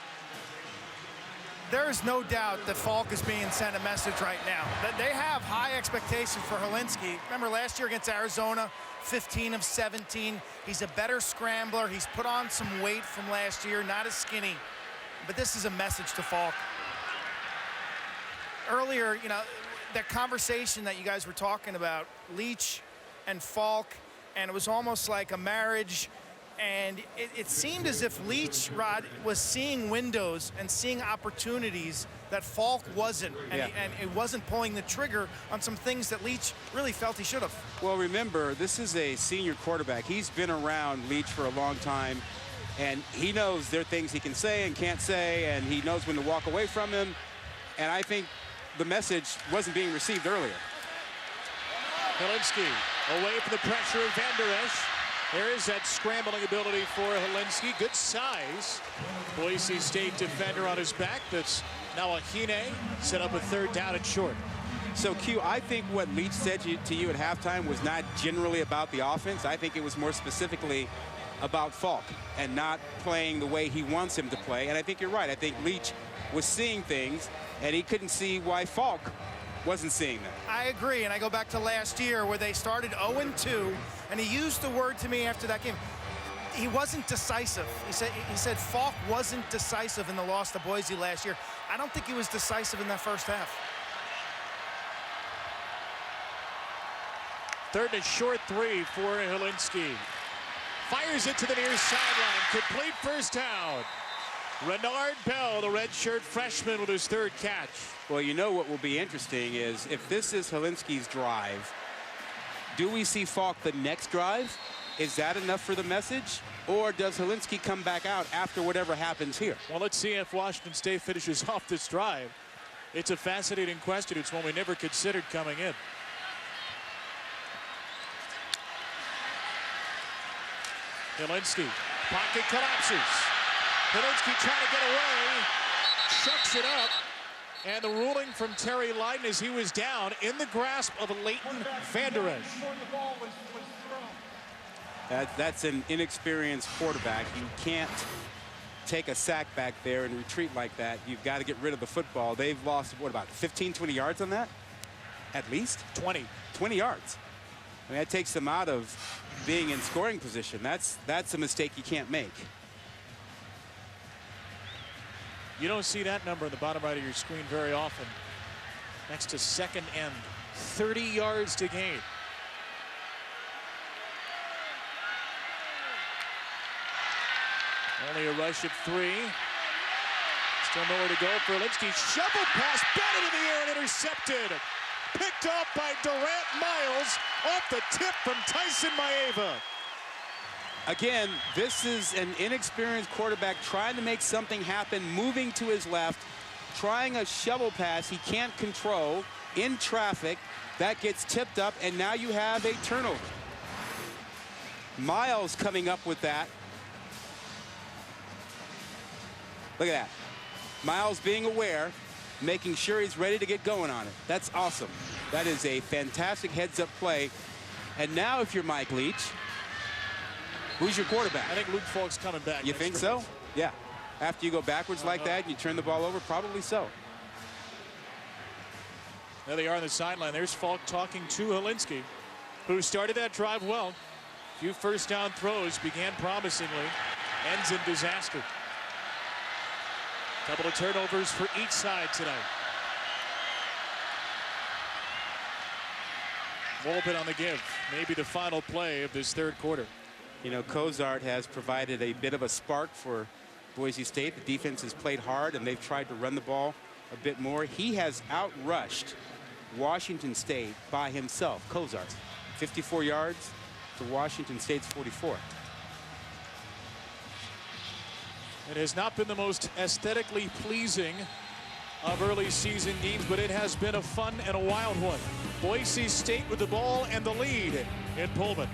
There is no doubt that Falk is being sent a message right now. That they have high expectations for Helinski. Remember last year against Arizona, 15 of 17. He's a better scrambler. He's put on some weight from last year, not as skinny. But this is a message to Falk. Earlier, you know, that conversation that you guys were talking about, Leach and Falk, and it was almost like a marriage. And it seemed as if Leach, Rod, was seeing windows and seeing opportunities that Falk wasn't. And it wasn't pulling the trigger on some things that Leach really felt he should have. Well, remember, this is a senior quarterback. He's been around Leach for a long time, and he knows there are things he can say and can't say, and he knows when to walk away from him. And I think the message wasn't being received earlier. Helinski away from the pressure of Van Der Esch. There is that scrambling ability for Helinski. Good size. Boise State defender on his back. That's now Ahine. Set up a third down and short. So, Q, I think what Leach said to you at halftime was not generally about the offense. I think it was more specifically about Falk and not playing the way he wants him to play. And I think you're right. I think Leach was seeing things, and he couldn't see why Falk wasn't seeing them. I agree, and I go back to last year where they started 0-2, and he used the word to me after that game. He wasn't decisive. He said Falk wasn't decisive in the loss to Boise last year. I don't think he was decisive in that first half. Third and short 3 for Helinski. Fires it to the near sideline. Complete first down. Renard Bell, the redshirt freshman, with his third catch. Well, you know what will be interesting is if this is Helinski's drive, do we see Falk the next drive? Is that enough for the message? Or does Helinski come back out after whatever happens here? Well, let's see if Washington State finishes off this drive. It's a fascinating question. It's one we never considered coming in. Helinski, pocket collapses. Helinski trying to get away, chucks it up, and the ruling from Terry Lydon is he was down in the grasp of Leighton Van Der Esch. That's an inexperienced quarterback. You can't take a sack back there and retreat like that. You've got to get rid of the football. They've lost, what, about 15, 20 yards on that? At least? 20 yards. I mean, that takes them out of being in scoring position. That's a mistake you can't make. You don't see that number in the bottom right of your screen very often. Next to second end, 30 yards to gain. Only a rush at 3. Still nowhere to go for Helinski. Shovel pass, batted in the air and intercepted. Picked up by Durant Miles off the tip from Tyson Maeva. Again, this is an inexperienced quarterback trying to make something happen, moving to his left, trying a shovel pass he can't control in traffic. That gets tipped up, and now you have a turnover. Miles coming up with that. Look at that. Miles being aware, making sure he's ready to get going on it. That's awesome. That is a fantastic heads-up play. And now if you're Mike Leach, who's your quarterback? I think Luke Falk's coming back. You think so? Yeah. After you go backwards like that and you turn the ball over, probably so. There they are on the sideline. There's Falk talking to Helinski, who started that drive well. A few first down throws, began promisingly, ends in disaster. Couple of turnovers for each side tonight. Volpin on the give. Maybe the final play of this third quarter. You know, Cozart has provided a bit of a spark for Boise State. The defense has played hard, and they've tried to run the ball a bit more. He has outrushed Washington State by himself. Cozart, 54 yards to Washington State's 44. It has not been the most aesthetically pleasing of early season games, but it has been a fun and a wild one. Boise State with the ball and the lead in Pullman.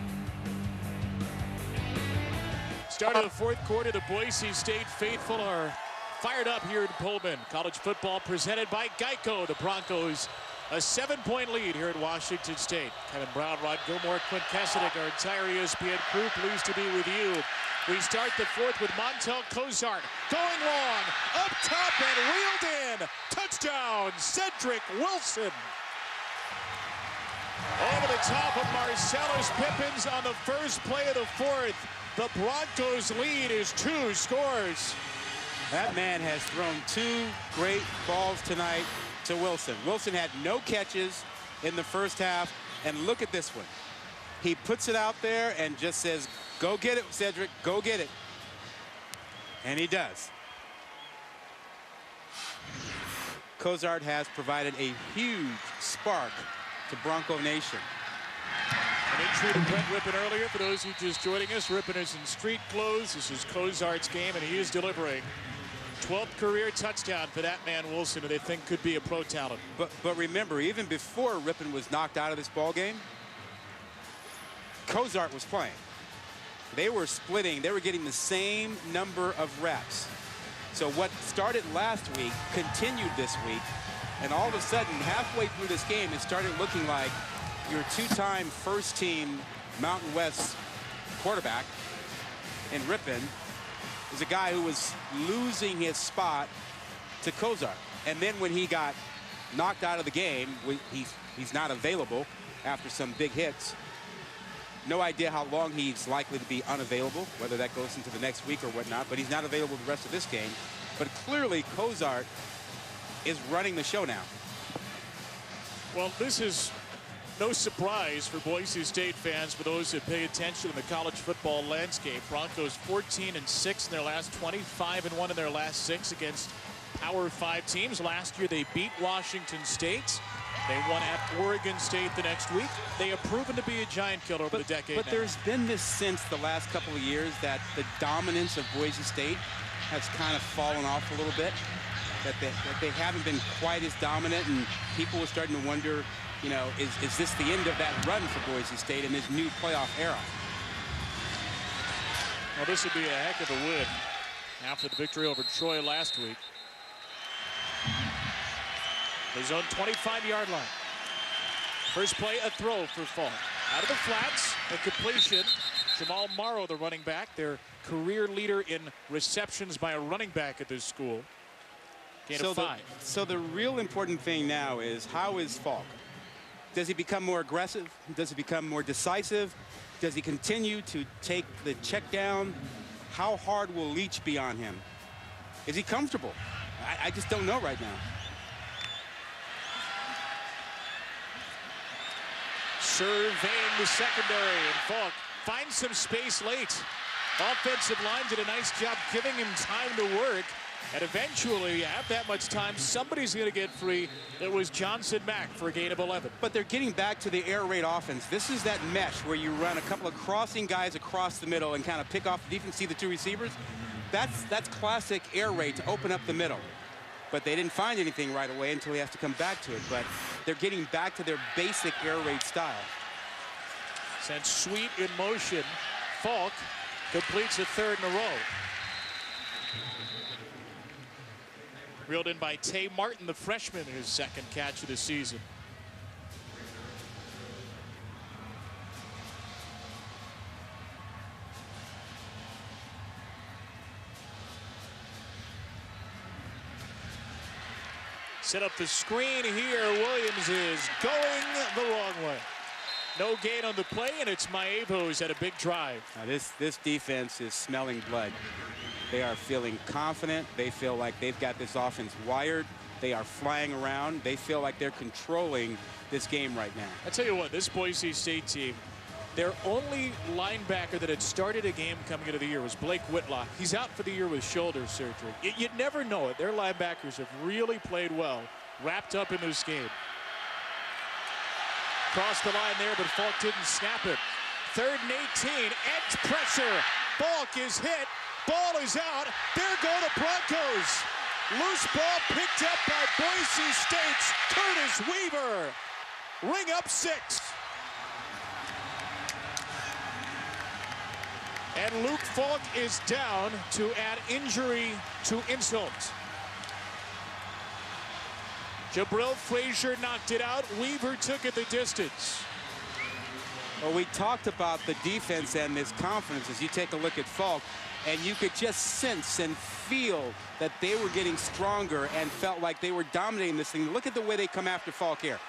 Start of the fourth quarter, the Boise State faithful are fired up here in Pullman. College football presented by Geico. The Broncos a 7-point lead here at Washington State. Kevin Brown, Rod Gilmore, Quint Kesselnick, our entire ESPN crew, pleased to be with you. We start the fourth with Montel Cozart going long, up top and reeled in. Touchdown, Cedric Wilson. Over the top of Marcellus Pippins on the first play of the fourth. The Broncos lead is 2 scores. That man has thrown 2 great balls tonight to Wilson. Wilson had no catches in the first half, and look at this one. He puts it out there and just says, go get it, Cedric, go get it. And he does. Cougars has provided a huge spark to Bronco Nation. An injury to Brett Rypien earlier. For those who are just joining us, Rypien is in street clothes. This is Cougars' game, and he is delivering 12th career touchdown for that man Wilson, who they think could be a pro talent. But remember, even before Rypien was knocked out of this ball game, Cougars was playing. They were splitting. They were getting the same number of reps. So what started last week continued this week, and all of a sudden, halfway through this game, it started looking like your two-time first-team Mountain West quarterback in Rypien is a guy who was losing his spot to Cougars. And then when he got knocked out of the game, he's not available after some big hits. No idea how long he's likely to be unavailable, whether that goes into the next week or whatnot, but he's not available the rest of this game. But clearly, Cougars is running the show now. Well, this is no surprise for Boise State fans, for those that pay attention to the college football landscape. Broncos 14-6 in their last 20, 5-1 in their last 6 against Power 5 teams. Last year, they beat Washington State. They won at Oregon State the next week. They have proven to be a giant killer over the decade. But now. There's been this sense the last couple of years that the dominance of Boise State has kind of fallen off a little bit. That they haven't been quite as dominant, and people were starting to wonder, you know, is this the end of that run for Boise State in this new playoff era? Well, this would be a heck of a win after the victory over Troy last week. His own 25-yard line. First play, a throw for Falk. Out of the flats, a completion. Jamal Morrow, the running back, their career leader in receptions by a running back at this school. Gain of 5. So the real important thing now is, how is Falk? Does he become more aggressive? Does he become more decisive? Does he continue to take the check down? How hard will Leach be on him? Is he comfortable? I just don't know right now. Surveying the secondary, and Falk finds some space late. Offensive line did a nice job giving him time to work, and eventually, at that much time, somebody's going to get free. It was Johnson Mack for a gain of 11. But they're getting back to the air raid offense. This is that mesh where you run a couple of crossing guys across the middle and kind of pick off the defense, see the two receivers. That's classic air raid to open up the middle. But they didn't find anything right away until he has to come back to it. But they're getting back to their basic air raid style. Sent Sweet in motion. Falk completes a third in a row. Reeled in by Tay Martin, the freshman, his second catch of the season. Set up the screen here. Williams is going the wrong way. No gain on the play, and it's Maevo's at a big drive. Now this defense is smelling blood. They are feeling confident. They feel like they've got this offense wired. They are flying around. They feel like they're controlling this game right now. I tell you what, this Boise State team, their only linebacker that had started a game coming into the year was Blake Whitlock. He's out for the year with shoulder surgery. You'd never know it. Their linebackers have really played well, wrapped up in this game. Crossed the line there, but Falk didn't snap it. 3rd and 18, edge pressure. Falk is hit. Ball is out. There go the Broncos. Loose ball picked up by Boise State's Curtis Weaver. Ring up 6. And Luke Falk is down to add injury to insult. Jabril Frazier knocked it out. Weaver took it the distance. Well, we talked about the defense and this confidence as you take a look at Falk, and you could just sense and feel that they were getting stronger and felt like they were dominating this thing. Look at the way they come after Falk here.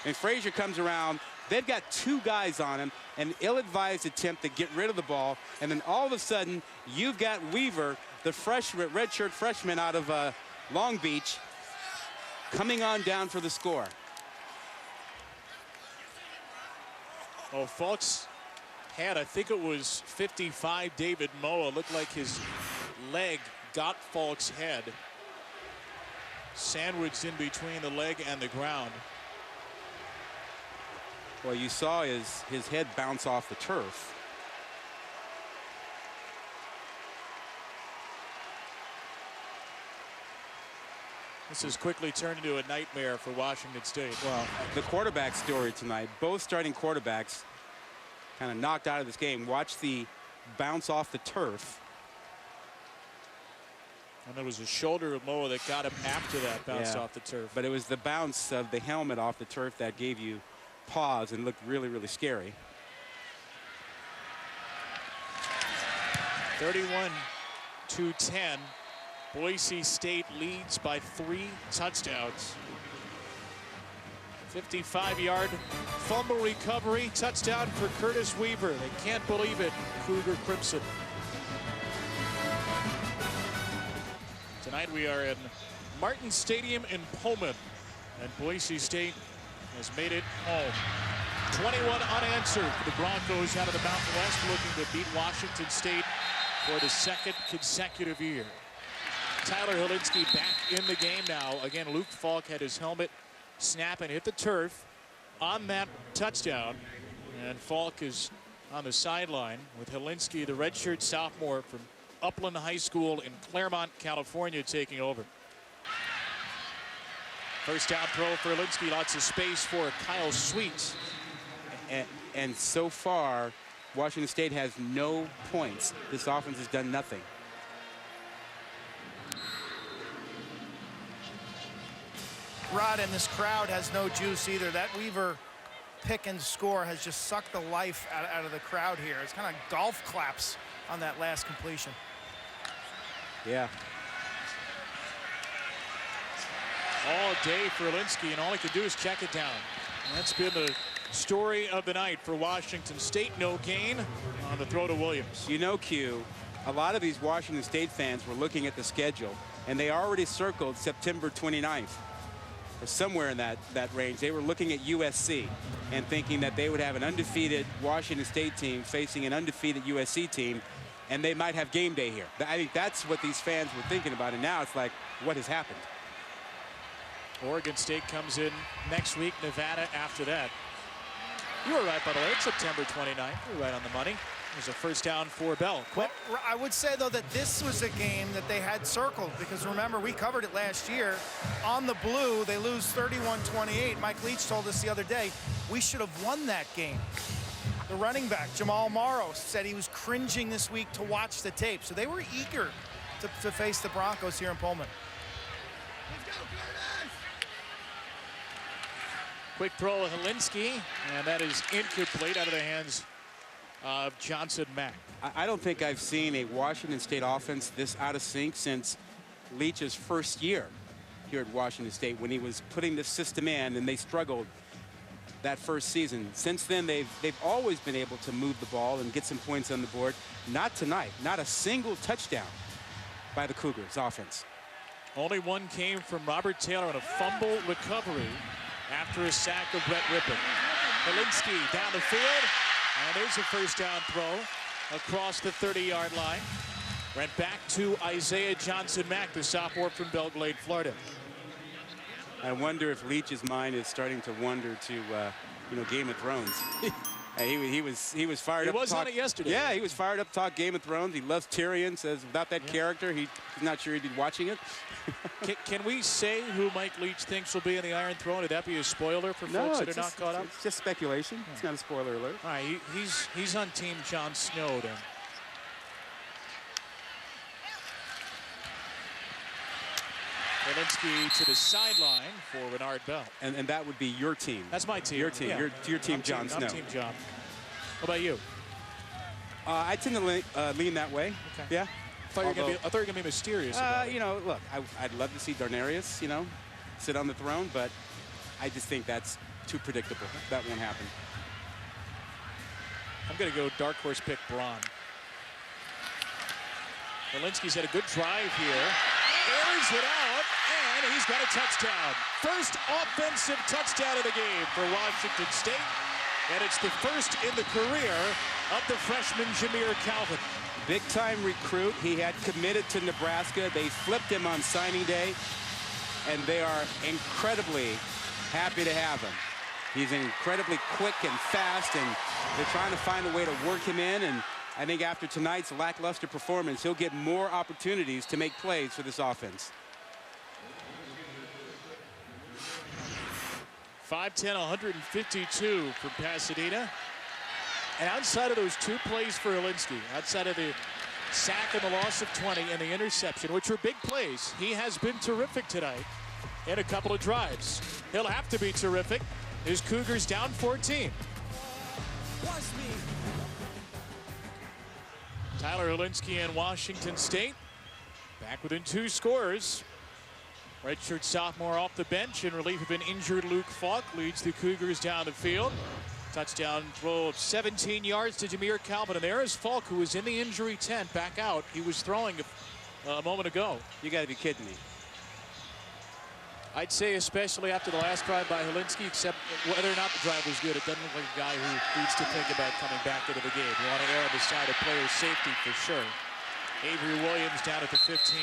And Frazier comes around. They've got 2 guys on him, an ill-advised attempt to get rid of the ball, and then all of a sudden, you've got Weaver, the freshman, redshirt freshman out of Long Beach, coming on down for the score. Oh, Falk's had, I think it was 55, David Moa. Looked like his leg got Falk's head sandwiched in between the leg and the ground. Well, you saw his head bounce off the turf. This has quickly turned into a nightmare for Washington State. Well, the quarterback story tonight, both starting quarterbacks kind of knocked out of this game. Watch the bounce off the turf. And it was a shoulder of Moa that got him after that bounce off the turf. But it was the bounce of the helmet off the turf that gave you pause and looked really, really scary. 31-10. Boise State leads by 3 touchdowns. 55-yard fumble recovery, touchdown for Curtis Weaver. They can't believe it, Cougar Crimson. Tonight we are in Martin Stadium in Pullman, and Boise State has made it home. 21 unanswered for the Broncos out of the Mountain West, looking to beat Washington State for the 2nd consecutive year. Tyler Helinski back in the game now. Again, Luke Falk had his helmet snap and hit the turf on that touchdown. And Falk is on the sideline with Helinski, the redshirt sophomore from Upland High School in Claremont, California, taking over. First down throw for Helinski. Lots of space for Kyle Sweet. And so far, Washington State has no points. This offense has done nothing. Rod, and this crowd has no juice either. That Weaver pick and score has just sucked the life out of the crowd here. It's kind of golf claps on that last completion. Yeah. All day for Helinski, and all he could do is check it down. And that's been the story of the night for Washington State. No gain on the throw to Williams. You know, Q, a lot of these Washington State fans were looking at the schedule, and they already circled September 29th. Or somewhere in that range. They were looking at USC and thinking that they would have an undefeated Washington State team facing an undefeated USC team, and they might have game day here. I think that's what these fans were thinking about, and now it's like, what has happened? Oregon State comes in next week, Nevada after that. You were right, by the way. It's September 29th. You were right on the money. There's a first down for Bell. Well, I would say, though, that this was a game that they had circled, because remember, we covered it last year. On the blue, they lose 31-28. Mike Leach told us the other day, we should have won that game. The running back, Jamal Morrow, said he was cringing this week to watch the tape. So they were eager to face the Broncos here in Pullman. Quick throw of Helinski, and that is incomplete, out of the hands of Johnson Mack. I don't think I've seen a Washington State offense this out of sync since Leach's first year here at Washington State, when he was putting the system in, and they struggled that first season. Since then, they've always been able to move the ball and get some points on the board. Not tonight. Not a single touchdown by the Cougars offense. Only one came from Robert Taylor on a fumble recovery after a sack of Brett Rypien. Helinski down the field. And there's a first down throw across the 30-yard line. Went back to Isaiah Johnson-Mack, the sophomore from Belle Glade, Florida. I wonder if Leach's mind is starting to wander to, Game of Thrones. he was fired up. He was on it yesterday. Yeah, he was fired up to talk Game of Thrones. He loves Tyrion. Says without that character, he's not sure he'd be watching it. Can we say who Mike Leach thinks will be in the Iron Throne? Would that be a spoiler for folks that are not caught up? It's just speculation. It's not a spoiler alert. All right, he's on Team Jon Snow then. Helinski to the sideline for Renard Bell. And that would be your team. That's my team. Your team. Yeah. Your team, Jon Snow. I'm Team John. What about you? I tend to lean that way. Okay. Yeah. I thought you were going to be mysterious about it. Look, I'd love to see Darnarius, sit on the throne, but I just think that's too predictable. That won't happen. I'm going to go dark horse pick Braun. Helinski's had a good drive here. Airs it out, and he's got a touchdown. First offensive touchdown of the game for Washington State. And it's the first in the career of the freshman Jameer Calvin. Big-time recruit. He had committed to Nebraska. They flipped him on signing day, and they are incredibly happy to have him. He's incredibly quick and fast, and they're trying to find a way to work him in. And I think after tonight's lackluster performance, he'll get more opportunities to make plays for this offense. 5'10", 152 from Pasadena. And outside of those 2 plays for Helinski, outside of the sack and the loss of 20 and the interception, which were big plays, he has been terrific tonight in a couple of drives. He'll have to be terrific. His Cougars down 14. Tyler Helinski and Washington State back within 2 scores. Redshirt sophomore off the bench in relief of an injured Luke Falk leads the Cougars down the field. Touchdown throw of 17 yards to Jameer Calvin. And there is Falk, who was in the injury tent, back out. He was throwing a moment ago. You got to be kidding me. I'd say especially after the last drive by Helinski, except whether or not the drive was good, it doesn't look like a guy who needs to think about coming back into the game. You want to err on the side of player safety for sure. Avery Williams down at the 15.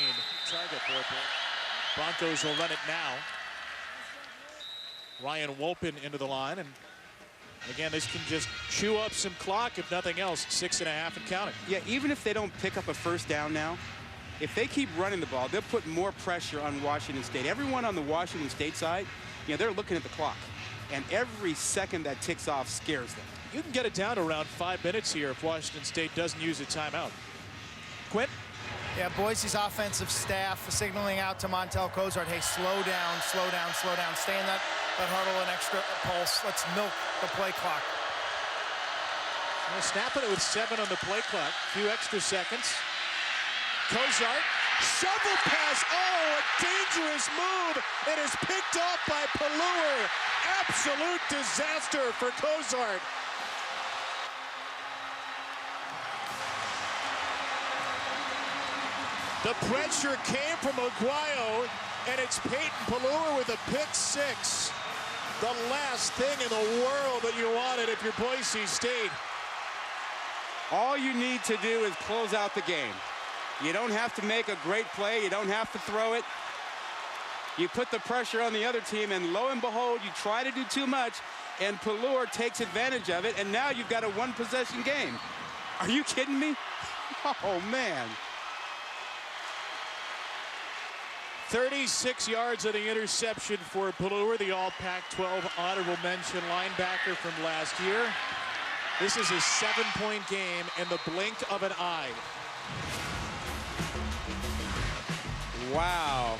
Target for it. Broncos will run it now. Ryan Wolpen into the line, and again, this can just chew up some clock, if nothing else. 6.5 and counting. Yeah, even if they don't pick up a first down now, if they keep running the ball, they'll put more pressure on Washington State. Everyone on the Washington State side, they're looking at the clock, and every second that ticks off scares them. You can get it down to around 5 minutes here if Washington State doesn't use a timeout. Quint? Yeah, Boise's offensive staff signaling out to Montel Cozart, hey, slow down, slow down, slow down. Stay in that huddle, an extra pulse. Let's milk the play clock. Well, snapping it with 7 on the play clock. A few extra seconds. Cozart, shovel pass. Oh, a dangerous move. It is picked off by Pelluer. Absolute disaster for Cozart. The pressure came from Aguayo, and it's Peyton Pelluer with a pick 6. The last thing in the world that you wanted if you're Boise State. All you need to do is close out the game. You don't have to make a great play. You don't have to throw it. You put the pressure on the other team, and lo and behold, you try to do too much, and Pelluer takes advantage of it, and now you've got a 1-possession game. Are you kidding me? Oh, man. 36 yards of the interception for Pelluer, the All Pac-12 honorable mention linebacker from last year. This is a 7-point game in the blink of an eye. Wow.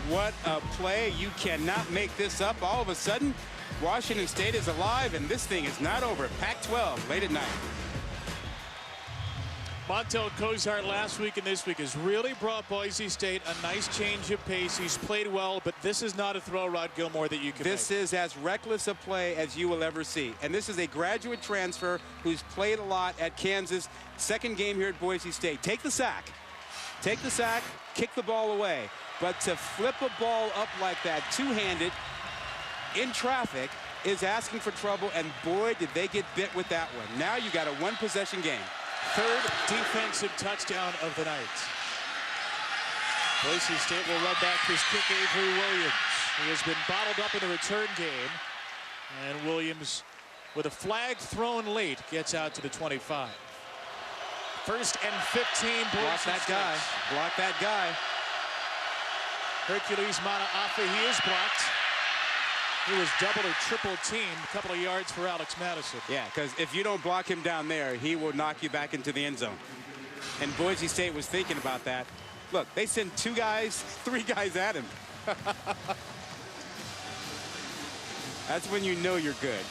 What a play. You cannot make this up. All of a sudden, Washington State is alive, and this thing is not over. Pac-12 late at night. Montel Cozart last week and this week has really brought Boise State a nice change of pace. He's played well, but this is not a throw, Rod Gilmore, that you can This make. is as reckless a play as you will ever see. And this is a graduate transfer who's played a lot at Kansas. Second game here at Boise State. Take the sack. Take the sack, kick the ball away. But to flip a ball up like that, two-handed, in traffic, is asking for trouble, and boy, did they get bit with that one. Now you got a 1-possession game. Third defensive touchdown of the night. Boise State will run back his kick, Avery Williams. He has been bottled up in the return game. And Williams, with a flag thrown late, gets out to the 25. First and 15. Block that guy. Block that guy. Hercules Manaafa, he is blocked. He was double or triple teamed, a couple of yards for Alex Madison. Yeah, because if you don't block him down there, he will knock you back into the end zone. And Boise State was thinking about that. Look, they send 2 guys, 3 guys at him. That's when you know you're good.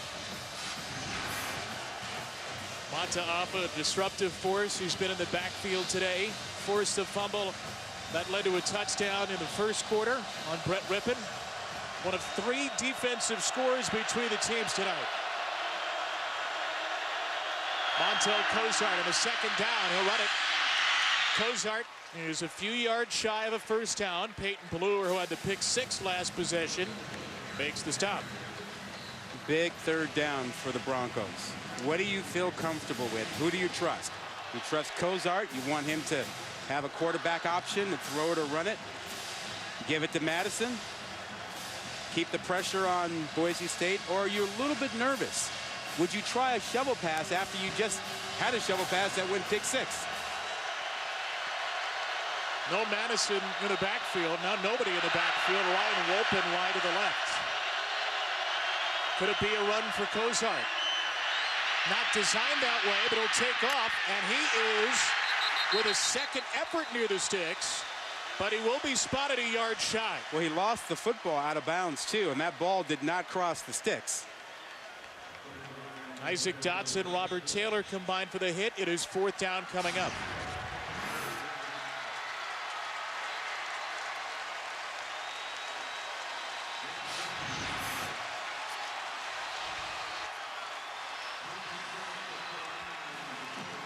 Manaafa, a disruptive force who's been in the backfield today. Forced a fumble that led to a touchdown in the first quarter on Brett Rypien. One of 3 defensive scores between the teams tonight. Montel Cozart on the second down. He'll run it. Cozart is a few yards shy of a first down. Peyton Pelluer, who had the pick 6 last possession, makes the stop. Big third down for the Broncos. What do you feel comfortable with? Who do you trust? You trust Cozart? You want him to have a quarterback option and throw it or run it? Give it to Madison? Keep the pressure on Boise State? Or are you a little bit nervous? Would you try a shovel pass after you just had a shovel pass that went pick six? No Madison in the backfield. Now nobody in the backfield. Ryan Wolpen wide to the left. Could it be a run for Cozart? Not designed that way, but he'll take off. And he is with a second effort near the sticks. But he will be spotted a yard shy. Well, he lost the football out of bounds, too, and that ball did not cross the sticks. Isaac Dotson, Robert Taylor combined for the hit. It is fourth down coming up.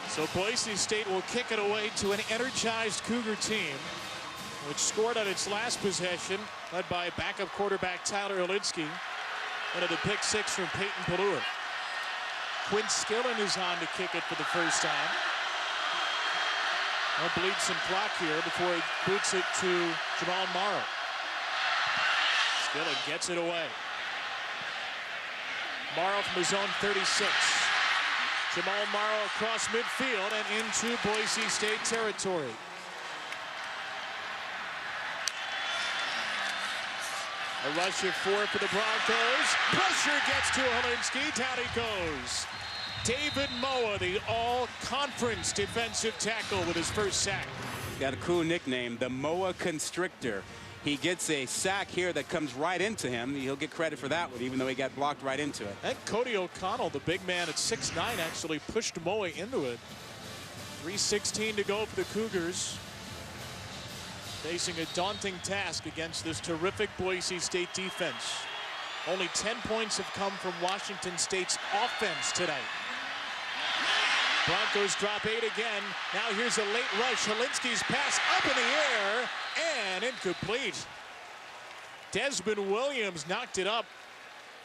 So Boise State will kick it away to an energized Cougar team, which scored on its last possession, led by backup quarterback Tyler Olinsky. Into the pick six from Peyton Pallure. Quinn Skillen is on to kick it for the first time. He'll bleed some clock here before he boots it to Jamal Morrow. Skillen gets it away. Morrow from his own 36. Jamal Morrow across midfield and into Boise State territory. A rush of 4 for the Broncos. Pressure gets to Olinsky. Down he goes. David Moa, the all-conference defensive tackle with his first sack. Got a cool nickname, the Moa Constrictor. He gets a sack here that comes right into him. He'll get credit for that one, even though he got blocked right into it. And Cody O'Connell, the big man at 6'9", actually pushed Moa into it. 3:16 to go for the Cougars. Facing a daunting task against this terrific Boise State defense. Only 10 points have come from Washington State's offense tonight. Broncos drop 8 again. Now here's a late rush. Olinsky's pass up in the air and incomplete. Desmond Williams knocked it up.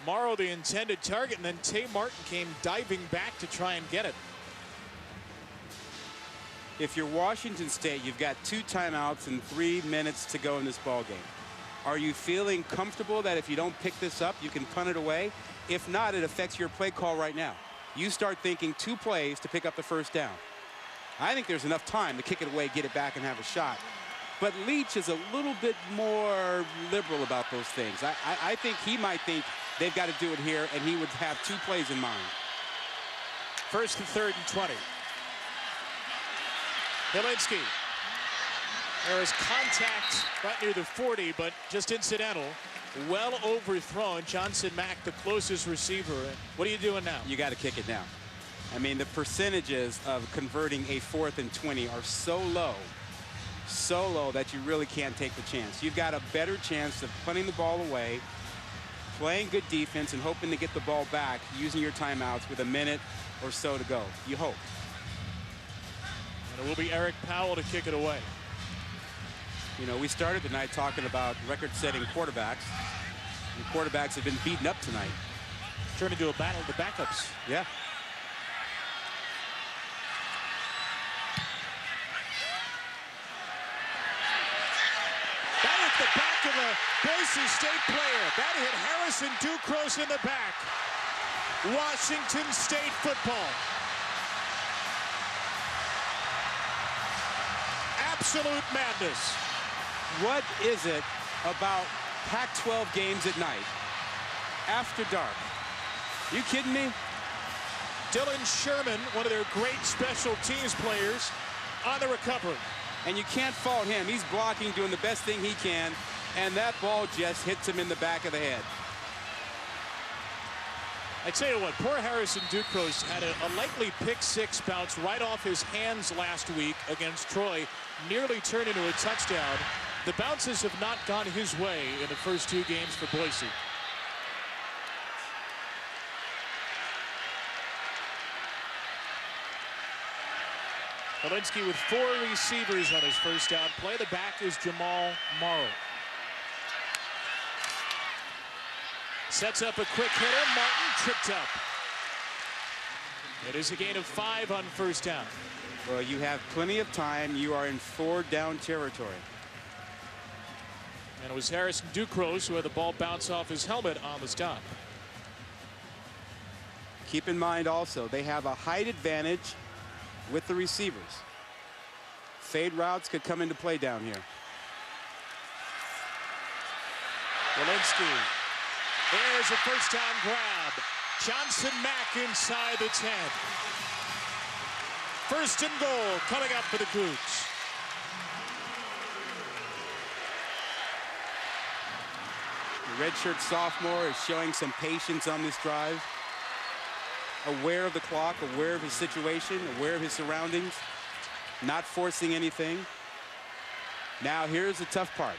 Morrow the intended target, and then Tay Martin came diving back to try and get it. If you're Washington State, you've got 2 timeouts and 3 minutes to go in this ball game. Are you feeling comfortable that if you don't pick this up, you can punt it away? If not, it affects your play call right now. You start thinking 2 plays to pick up the first down. I think there's enough time to kick it away, get it back, and have a shot. But Leach is a little bit more liberal about those things. I think he might think they've got to do it here, and he would have 2 plays in mind. First and 3rd and 20. Olinsky. There is contact right near the 40, but just incidental. Well overthrown. Johnson Mack, the closest receiver. What are you doing now? You got to kick it now. I mean, the percentages of converting a 4th and 20 are so low that you really can't take the chance. You've got a better chance of punting the ball away, playing good defense, and hoping to get the ball back using your timeouts with a minute or so to go. You hope. And it will be Eric Powell to kick it away. You know, we started the night talking about record-setting quarterbacks. And quarterbacks have been beaten up tonight. Turned into a battle of the backups. Yeah. That hit the back of a Boise State player. That hit Harrison Ducros in the back. Washington State football. Absolute madness. What is it about Pac-12 games at night after dark? You kidding me? Dylan Sherman, one of their great special teams players, on the recovery. And you can't fault him. He's blocking, doing the best thing he can, and that ball just hits him in the back of the head. I tell you what, poor Harrison Ducros had a likely pick 6 bounce right off his hands last week against Troy, nearly turned into a touchdown. The bounces have not gone his way in the first 2 games for Boise. Olinsky with 4 receivers on his first down play. The back is Jamal Morrow. Sets up a quick hitter. Martin tripped up. It is a gain of 5 on first down. Well, you have plenty of time. You are in 4-down territory. And it was Harrison Ducros who had the ball bounce off his helmet on the stop. Keep in mind also, they have a height advantage with the receivers. Fade routes could come into play down here. Walensky. There's a first down grab. Johnson Mack inside the 10. First and goal coming up for the Cougs. The redshirt sophomore is showing some patience on this drive. Aware of the clock, aware of his situation, aware of his surroundings, not forcing anything. Now here's the tough part.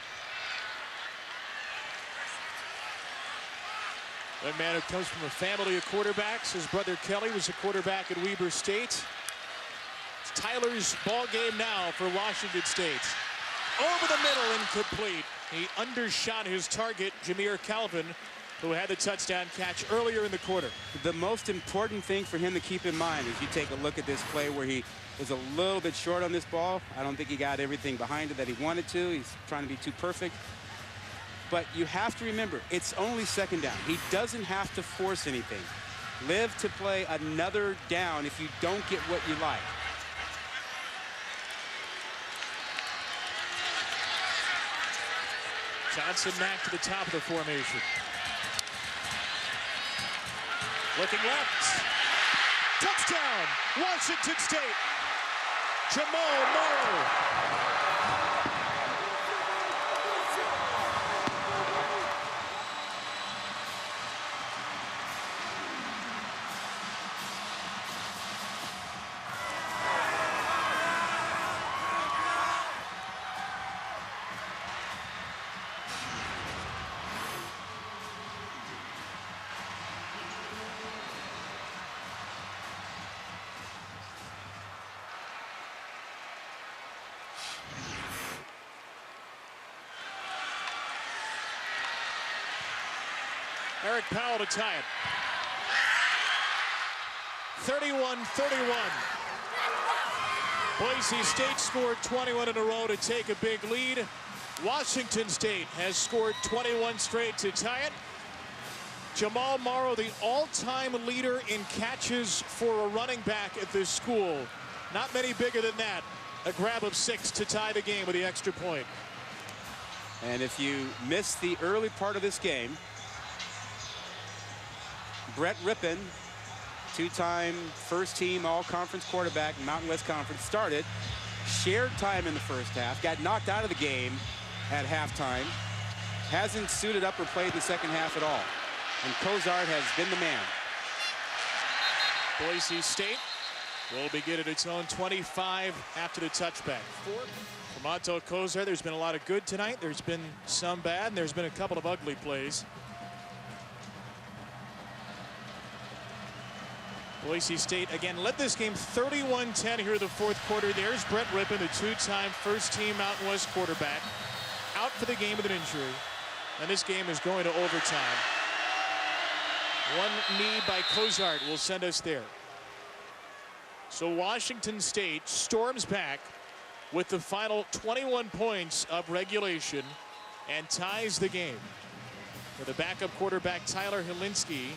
A man who comes from a family of quarterbacks. His brother Kelly was a quarterback at Weber State. It's Tyler's ball game now for Washington State. Over the middle, incomplete. He undershot his target, Jameer Calvin, who had the touchdown catch earlier in the quarter. The most important thing for him to keep in mind as you take a look at this play where he was a little bit short on this ball. I don't think he got everything behind it that he wanted to. He's trying to be too perfect. But you have to remember, it's only second down. He doesn't have to force anything. Live to play another down if you don't get what you like. Johnson Mack to the top of the formation. Looking left. Touchdown, Washington State. Jamal Morrow. Eric Powell to tie it. 31-31. Boise State scored 21 in a row to take a big lead. Washington State has scored 21 straight to tie it. Jamal Morrow, the all-time leader in catches for a running back at this school. Not many bigger than that. A grab of 6 to tie the game with the extra point. And if you miss the early part of this game, Brett Rypien, two-time first-team all-conference quarterback, Mountain West Conference, started, shared time in the first half, got knocked out of the game at halftime, hasn't suited up or played in the second half at all. And Cozart has been the man. Boise State will begin at its own 25 after the touchback. For Montel Cozart, there's been a lot of good tonight. There's been some bad, and there's been a couple of ugly plays. Boise State again led this game 31-10 here in the fourth quarter. There's Brett Rypien, the two-time first-team Mountain West quarterback, out for the game with an injury. And this game is going to overtime. One knee by Cozart will send us there. So Washington State storms back with the final 21 points of regulation and ties the game. For the backup quarterback Tyler Helinski,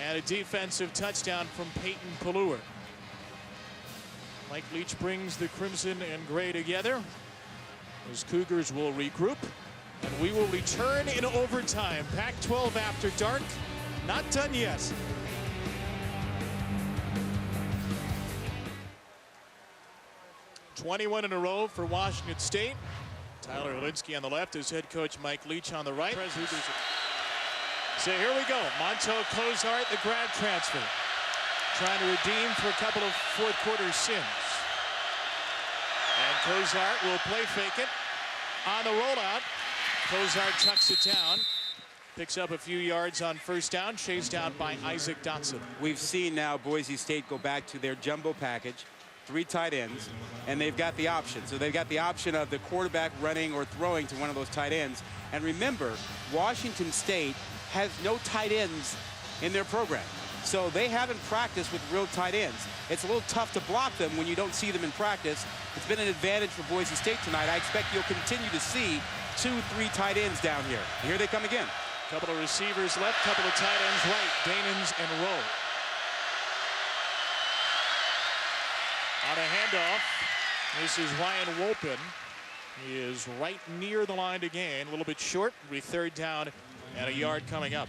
and a defensive touchdown from Peyton Pelluer. Mike Leach brings the crimson and gray together. Those Cougars will regroup, and we will return in overtime. Pac-12 after dark, not done yet. '21 in a row for Washington State. Tyler Helinski on the left, his head coach Mike Leach on the right. So here we go. Montel Cozart, the grad transfer, trying to redeem for a couple of fourth quarter sins. And Cozart will play fake it on the rollout. Cozart tucks it down, picks up a few yards on first down, chased out by Isaac Dotson. We've seen now Boise State go back to their jumbo package, 3 tight ends, and they've got the option. So they've got the option of the quarterback running or throwing to one of those tight ends. And remember, Washington State has no tight ends in their program. So they haven't practiced with real tight ends. It's a little tough to block them when you don't see them in practice. It's been an advantage for Boise State tonight. I expect you'll continue to see 2-3 tight ends down here. And here they come again. Couple of receivers left, couple of tight ends right. Danins and Rowe. On a handoff, this is Ryan Wolpen. He is right near the line to gain. A little bit short. It'll be 3rd down and a yard coming up.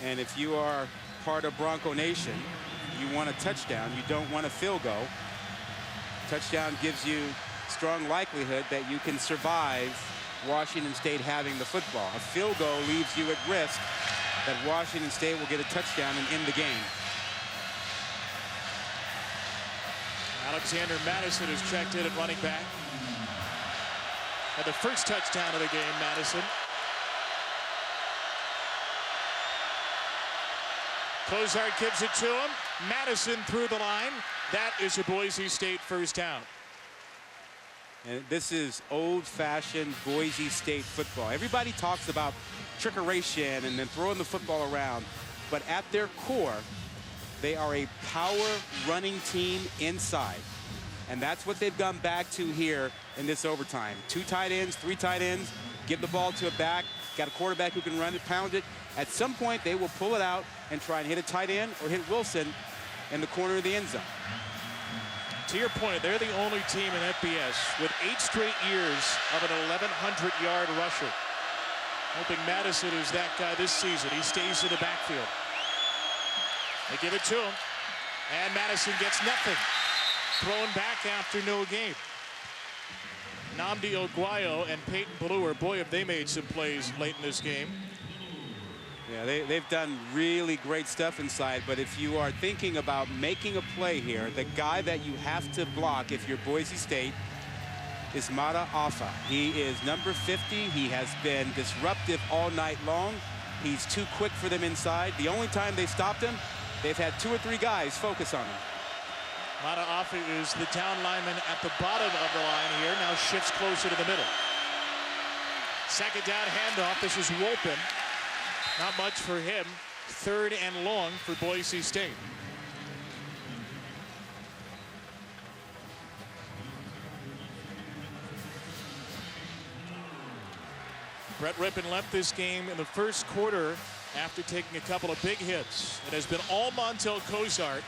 And if you are part of Bronco Nation, you want a touchdown. You don't want a field goal. Touchdown gives you strong likelihood that you can survive Washington State having the football. A field goal leaves you at risk that Washington State will get a touchdown and end the game. Alexander Madison is checked in at running back. Had the first touchdown of the game, Madison. Cozart gives it to him. Madison through the line. That is a Boise State first down. And this is old-fashioned Boise State football. Everybody talks about trickeration and then throwing the football around. But at their core, they are a power running team inside. And that's what they've gone back to here in this overtime. 2 tight ends, 3 tight ends, give the ball to a back, got a quarterback who can run it, pound it. At some point, they will pull it out and try and hit a tight end or hit Wilson in the corner of the end zone. To your point, they're the only team in FBS with 8 straight years of an 1,100-yard rusher. Hoping Madison is that guy this season. He stays in the backfield. They give it to him, and Madison gets nothing. Thrown back after no gain. Nnamdi Oguayo and Peyton Ballou, boy, have they made some plays late in this game. Yeah, they've done really great stuff inside, but if you are thinking about making a play here, the guy that you have to block if you're Boise State is Mata Afa. He is number 50. He has been disruptive all night long. He's too quick for them inside. The only time they stopped him, they've had 2 or 3 guys focus on him. Mata Afa is the down lineman at the bottom of the line here. Now shifts closer to the middle. 2nd down handoff. This is Wolpen. Not much for him. 3rd and long for Boise State. Brett Rypien left this game in the first quarter after taking a couple of big hits. It has been all Montel Cozart,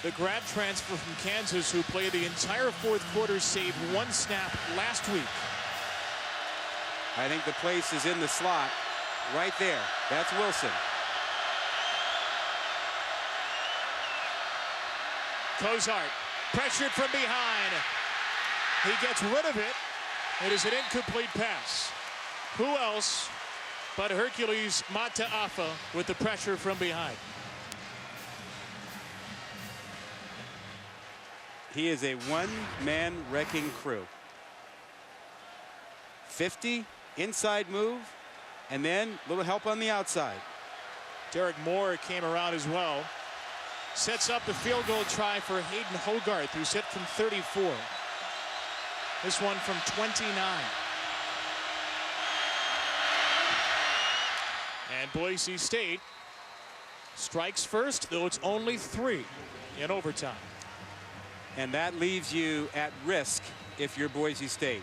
the grad transfer from Kansas, who played the entire 4th quarter, save 1 snap last week. I think the place is in the slot. Right there. That's Wilson. Cozart pressured from behind. He gets rid of it. It is an incomplete pass. Who else but Hercules Mata Afa with the pressure from behind? He is a one-man wrecking crew. 50, inside move, and then a little help on the outside. Derek Moore came around as well. Sets up the field goal try for Hayden Hogarth, who's hit from 34. This one from 29. And Boise State strikes first, though it's only 3 in overtime. And that leaves you at risk if you're Boise State.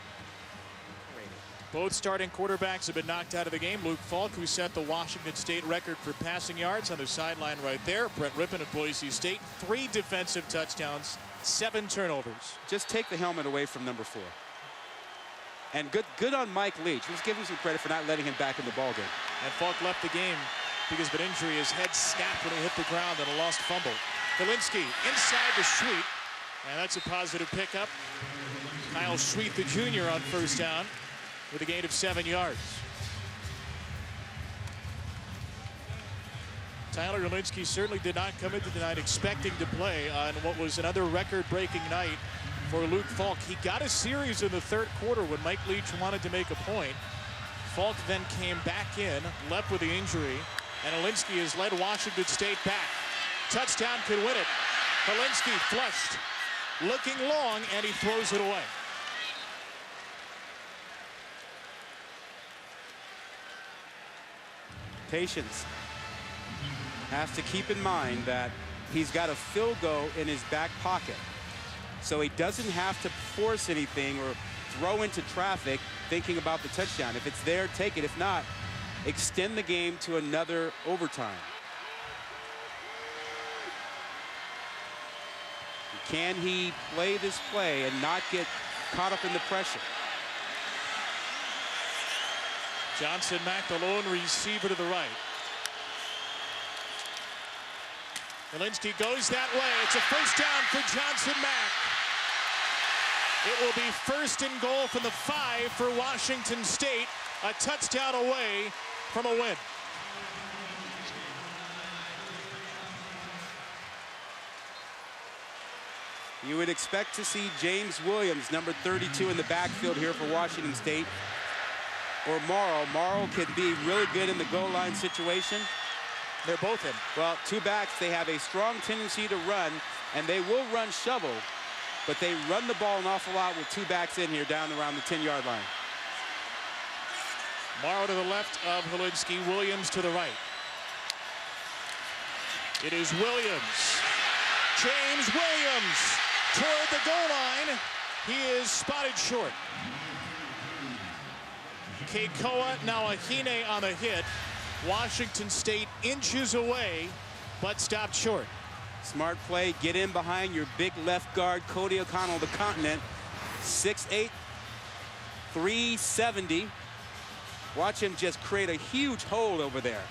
Both starting quarterbacks have been knocked out of the game. Luke Falk, who set the Washington State record for passing yards, on the sideline right there. Brett Rypien of Boise State, 3 defensive touchdowns, 7 turnovers. Just take the helmet away from number 4. And good on Mike Leach. Let's give him some credit for not letting him back in the ballgame. And Falk left the game because of an injury. His head snapped when he hit the ground on a lost fumble. Kalinsky inside the Sweet, and that's a positive pickup. Kyle Sweet, the junior, on first down with a gain of 7 yards. Tyler Kalinsky certainly did not come into tonight expecting to play on what was another record-breaking night for Luke Falk. He got a series in the 3rd quarter when Mike Leach wanted to make a point. Falk then came back in, left with the injury, and Kalinsky has led Washington State back. Touchdown could win it. Kalinsky flushed, looking long, and he throws it away. patience. Has to keep in mind that he's got a field goal in his back pocket. So he doesn't have to force anything or throw into traffic thinking about the touchdown. If it's there, take it. If not, extend the game to another overtime. Can he play this play and not get caught up in the pressure? Johnson Mack, the lone receiver to the right. Helinski goes that way. It's a first down for Johnson Mack. It will be 1st and goal from the 5 for Washington State. A touchdown away from a win. You would expect to see James Williams, number 32, in the backfield here for Washington State. Or Morrow. Morrow could be really good in the goal line situation. They're both in. Well, two backs, they have a strong tendency to run, and they will run shovel, but they run the ball an awful lot with two backs in here down around the 10-yard line. Morrow to the left of Helinski, Williams to the right. It is Williams. James Williams toward the goal line. He is spotted short. Keikoa, now Ahine on the hit. Washington State inches away, but stopped short. Smart play, get in behind your big left guard, Cody O'Connell, the continent. 6'8", 370. Watch him just create a huge hole over there.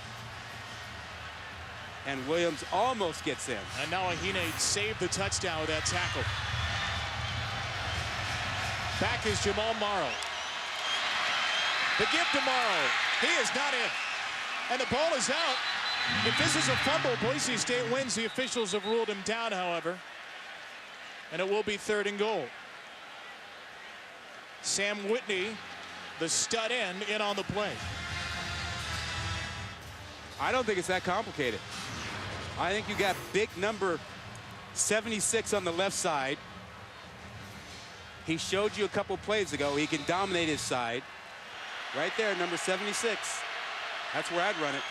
And Williams almost gets in. And now Ahine saved the touchdown with that tackle. Back is Jamal Morrow. The give to Morrow. He is not in. And the ball is out. If this is a fumble, Boise State wins. The officials have ruled him down, however. And it will be 3rd and goal. Sam Whitney, the stud end, in on the play. I don't think it's that complicated. I think you got big number 76 on the left side. He showed you a couple plays ago. He can dominate his side. Right there, number 76. That's where I'd run it.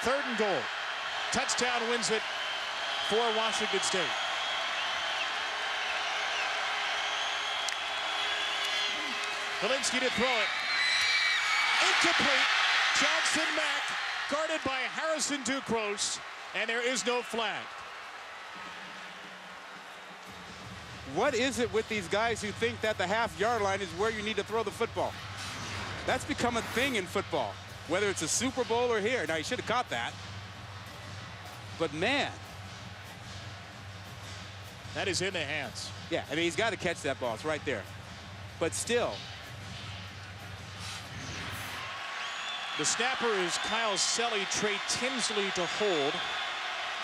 3rd and goal. Touchdown wins it for Washington State. Helinski to throw it. Incomplete. Johnson Mack guarded by Harrison Ducros, and there is no flag. What is it with these guys who think that the half-yard line is where you need to throw the football? That's become a thing in football, whether it's a Super Bowl or here. Now, he should have caught that. But, man. That is in the hands. Yeah, I mean, he's got to catch that ball. It's right there. But still. The snapper is Kyle Selly, Trey Tinsley to hold.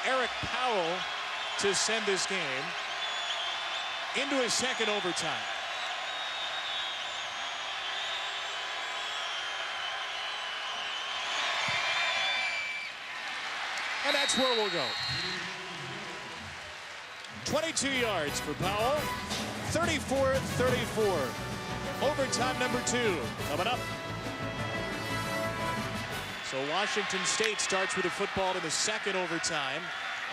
Eric Powell to send this game into his 2nd overtime. And that's where we'll go. 22 yards for Powell. 34-34. Overtime number 2 coming up. So Washington State starts with the football in the 2nd overtime.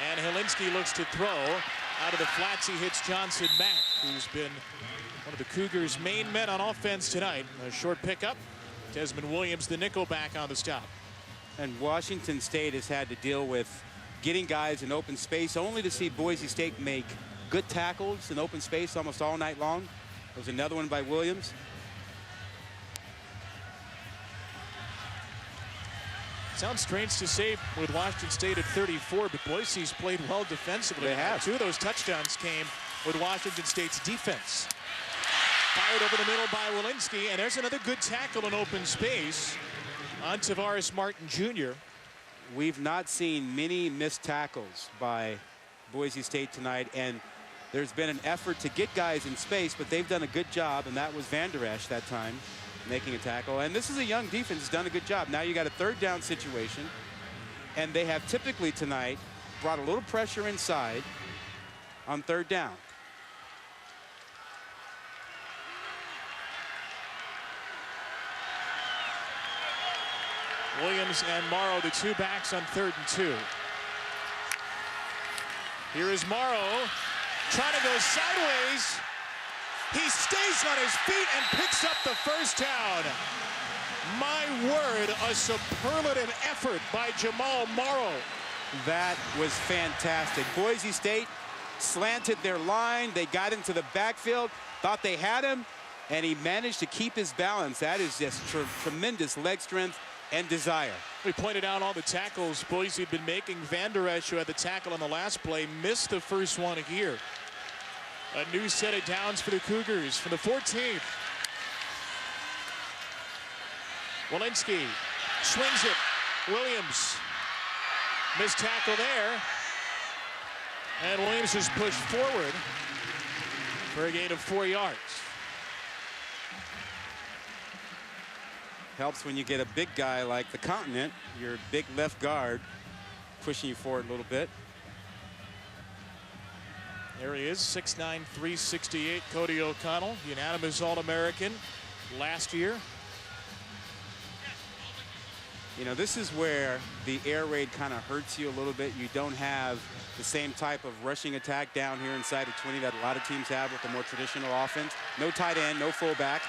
And Helinski looks to throw. Out of the flats, he hits Johnson Mack, who's been one of the Cougars' main men on offense tonight. A short pickup. Desmond Williams, the nickel, back on the stop. And Washington State has had to deal with getting guys in open space, only to see Boise State make good tackles in open space almost all night long. There was another one by Williams. Sounds strange to say with Washington State at 34, but Boise's played well defensively. They have. 2 of those touchdowns came with Washington State's defense. Fired over the middle by Helinski, and there's another good tackle in open space on Tavares Martin Jr. We've not seen many missed tackles by Boise State tonight, and there's been an effort to get guys in space, but they've done a good job, and that was Van Der Esch that time making a tackle. And this is a young defense that's done a good job. Now you got a 3rd down situation, and they have typically tonight brought a little pressure inside on 3rd down. Williams and Morrow, the two backs on 3rd and 2. Here is Morrow trying to go sideways. He stays on his feet and picks up the first down. My word, a superlative effort by Jamal Morrow. That was fantastic. Boise State slanted their line. They got into the backfield, thought they had him, and he managed to keep his balance. That is just tremendous leg strength and desire. We pointed out all the tackles Boise had been making. Van Der Esch, who had the tackle on the last play, missed the first one here. A new set of downs for the Cougars from the 14th. Walensky swings it. Williams missed tackle there. And Williams is pushed forward for a gain of 4 yards. Helps when you get a big guy like the Continent, your big left guard, pushing you forward a little bit. There he is, 6'9", 368, Cody O'Connell, unanimous All-American last year. You know, this is where the air raid kind of hurts you a little bit. You don't have the same type of rushing attack down here inside the 20 that a lot of teams have with the more traditional offense. No tight end, no fullback.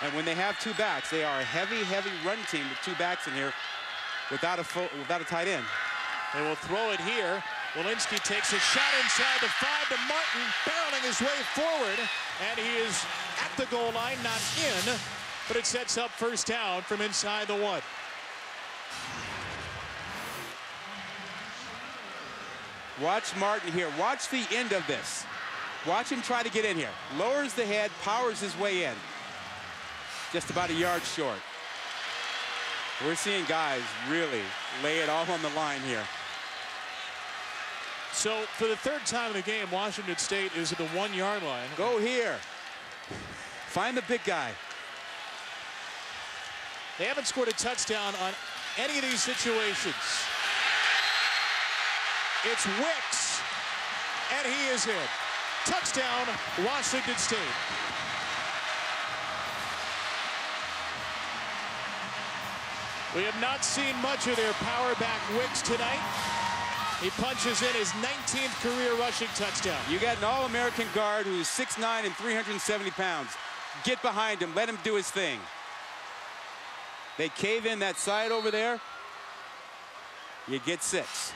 And when they have two backs, they are a heavy, heavy run team with two backs in here without a tight end. They will throw it here. Walensky takes a shot inside the 5 to Martin, barreling his way forward, and he is at the goal line, not in, but it sets up first down from inside the 1. Watch Martin here. Watch the end of this. Watch him try to get in here. Lowers the head, powers his way in. Just about a yard short. We're seeing guys really lay it all on the line here. So for the 3rd time in the game, Washington State is at the 1-yard line. Go here. Find the big guy. They haven't scored a touchdown on any of these situations. It's Wicks, and he is in. Touchdown, Washington State. We have not seen much of their power back Wicks tonight. He punches in his 19th career rushing touchdown. You got an All-American guard who's 6'9" and 370 pounds. Get behind him, let him do his thing. They cave in that side over there. You get 6.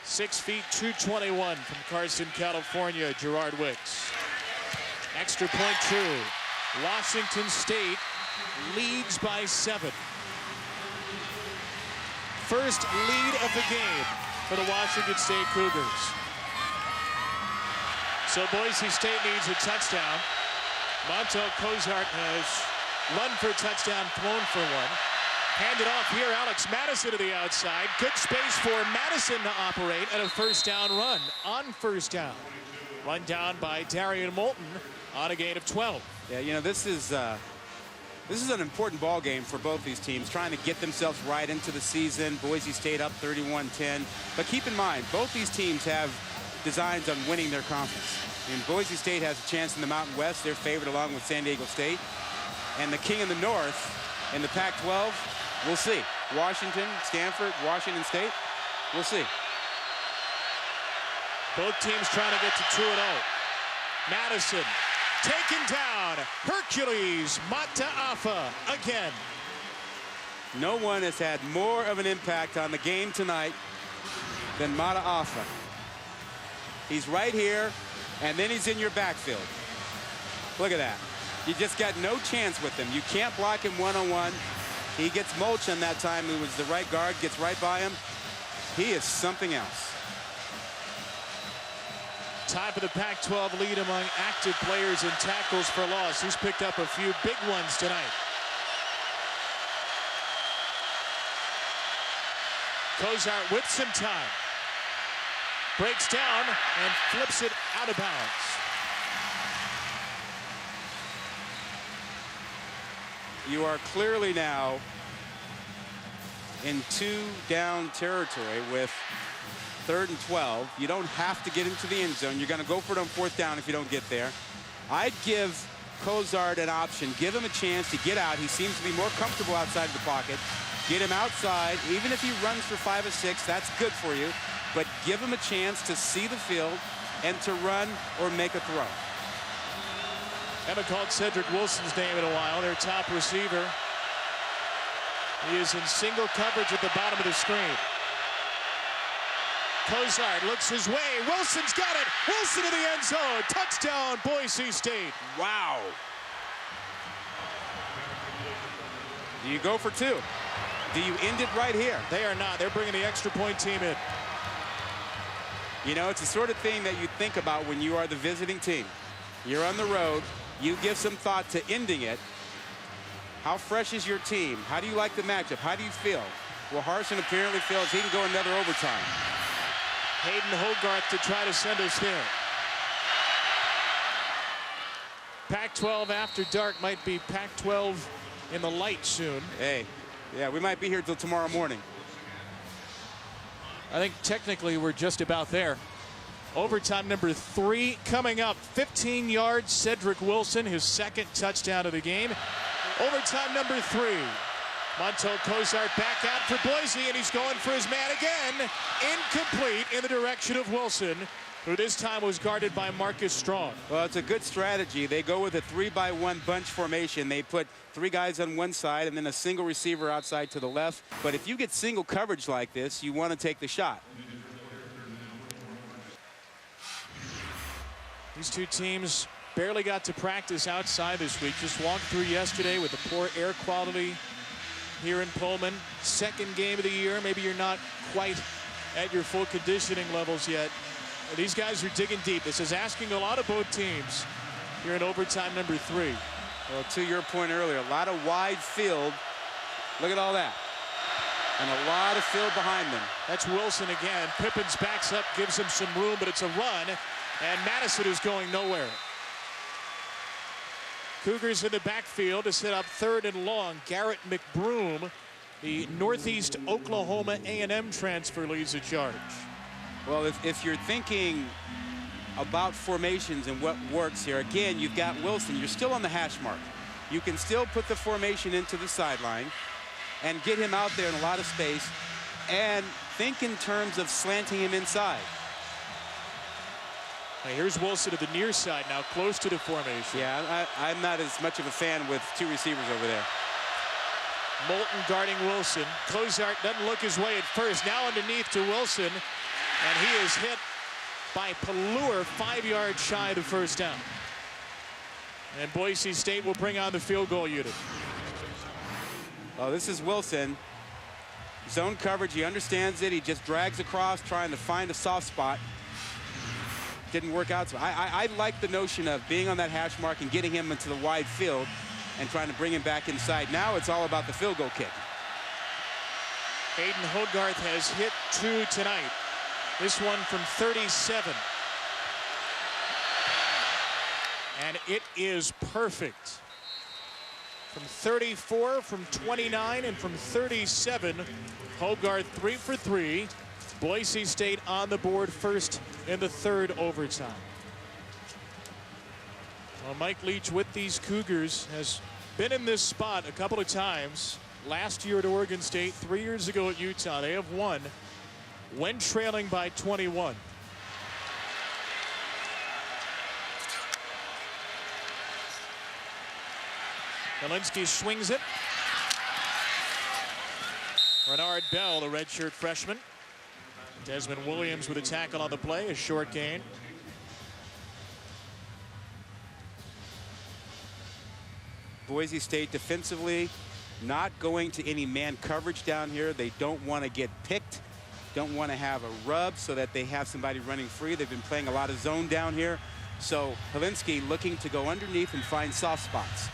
Six feet, 221 from Carson, California, Gerard Wicks. Extra point true. Washington State leads by 7. First lead of the game for the Washington State Cougars. So Boise State needs a touchdown. Montel Cozart has run for a touchdown, thrown for one. Handed off here, Alex Madison to the outside. Good space for Madison to operate, and a first down run on first down. Run down by Darian Moulton on a gain of 12. Yeah, you know, this is an important ball game for both these teams, trying to get themselves right into the season. Boise State up 31-10. But keep in mind, both these teams have designs on winning their conference. I mean, Boise State has a chance in the Mountain West. They're favored along with San Diego State. And the king in the North in the Pac-12, we'll see. Washington, Stanford, Washington State, we'll see. Both teams trying to get to 2-0. Madison taken down. Hercules Mataafa again. No one has had more of an impact on the game tonight than Mataafa. He's right here, and then he's in your backfield. Look at that. You just got no chance with him. You can't block him one-on-one. He gets mulch on that time. Who was the right guard, gets right by him. He is something else. Time for the Pac-12 lead among active players in tackles for loss. He's picked up a few big ones tonight. Cozart with some time. Breaks down and flips it out of bounds. You are clearly now in 2-down territory with 3rd and 12. You don't have to get into the end zone. You're going to go for it on 4th down if you don't get there. I'd give Cozart an option. Give him a chance to get out. He seems to be more comfortable outside of the pocket. Get him outside. Even if he runs for 5 or 6, that's good for you. But give him a chance to see the field and to run or make a throw. Haven't called Cedric Wilson's name in a while, their top receiver. He is in single coverage at the bottom of the screen. Cozart looks his way. Wilson's got it. Wilson to the end zone. Touchdown, Boise State. Wow. Do you go for 2? Do you end it right here? They are not. They're bringing the extra point team in. You know, it's the sort of thing that you think about when you are the visiting team. You're on the road. You give some thought to ending it. How fresh is your team? How do you like the matchup? How do you feel? Well, Harsin apparently feels he can go another overtime. Hayden Hogarth to try to send us there. Pac-12 after dark might be Pac-12 in the light soon. Hey, yeah, we might be here till tomorrow morning. I think technically we're just about there. Overtime number 3 coming up. 15 yards, Cedric Wilson, his 2nd touchdown of the game. Overtime number 3. Montel Cozart back out for Boise, and he's going for his man again. Incomplete in the direction of Wilson, who this time was guarded by Marcus Strong. Well, it's a good strategy. They go with a 3-by-1 bunch formation. They put 3 guys on one side and then a single receiver outside to the left. But if you get single coverage like this, you want to take the shot. These two teams barely got to practice outside this week. Just walked through yesterday with the poor air quality here in Pullman. 2nd game of the year. Maybe you're not quite at your full conditioning levels yet. These guys are digging deep. This is asking a lot of both teams here in overtime number 3. Well, to your point earlier, a lot of wide field. Look at all that. And a lot of field behind them. That's Wilson again. Pippins backs up, gives him some room, but it's a run. And Madison is going nowhere. Cougars in the backfield to set up 3rd and long. Garrett McBroom, the Northeast Oklahoma A&M transfer, leads the charge. Well, if you're thinking about formations and what works here, again, you've got Wilson. You're still on the hash mark. You can still put the formation into the sideline and get him out there in a lot of space and think in terms of slanting him inside. Now here's Wilson to the near side now, close to the formation. Yeah, I'm not as much of a fan with 2 receivers over there. Moulton guarding Wilson. Cozart doesn't look his way at first. Now underneath to Wilson, and he is hit by Pelluer 5 yards shy of the first down. And Boise State will bring on the field goal unit. Oh, this is Wilson. Zone coverage, he understands it. He just drags across, trying to find a soft spot. Didn't work out. So I like the notion of being on that hash mark and getting him into the wide field and trying to bring him back inside. Now it's all about the field goal kick. Hayden Hogarth has hit 2 tonight. This one from 37. And it is perfect. From 34, from 29, and from 37, Hogarth 3 for 3. Boise State on the board first in the 3rd overtime. Well, Mike Leach with these Cougars has been in this spot a couple of times. Last year at Oregon State, 3 years ago at Utah. They have won when trailing by 21. Helinski swings it. Renard Bell, the redshirt freshman. Desmond Williams with a tackle on the play, a short gain. Boise State defensively not going to any man coverage down here. They don't want to get picked, don't want to have a rub so that they have somebody running free. They've been playing a lot of zone down here. So Helinski looking to go underneath and find soft spots.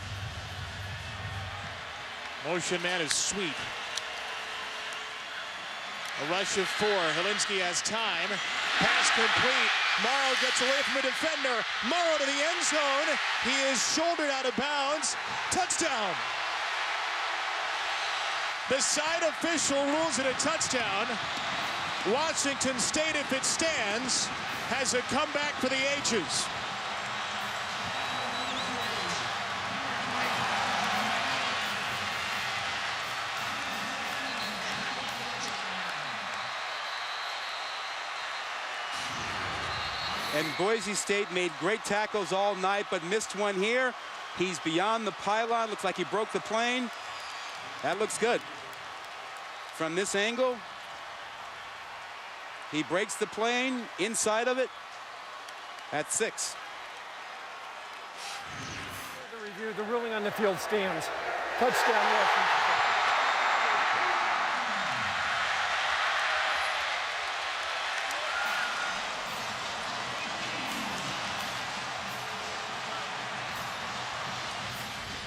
Motion man is Sweet. A rush of 4. Helinski has time. Pass complete. Morrow gets away from a defender. Morrow to the end zone. He is shouldered out of bounds. Touchdown. The side official rules it a touchdown. Washington State, if it stands, has a comeback for the ages. And Boise State made great tackles all night, but missed one here. He's beyond the pylon. Looks like he broke the plane. That looks good. From this angle, he breaks the plane inside of it at 6. The review, the ruling on the field stands. Touchdown, Washington.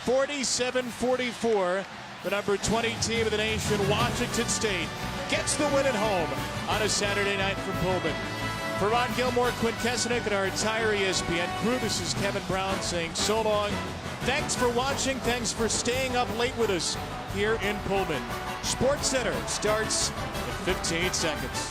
(47-44). The number 20 team of the nation, Washington State, gets the win at home on a Saturday night from Pullman. For Ron Gilmore, Quinn Kesenick, and our entire ESPN crew, this is Kevin Brown saying so long. Thanks for watching. Thanks for staying up late with us here in Pullman. Sports Center starts in 15 seconds.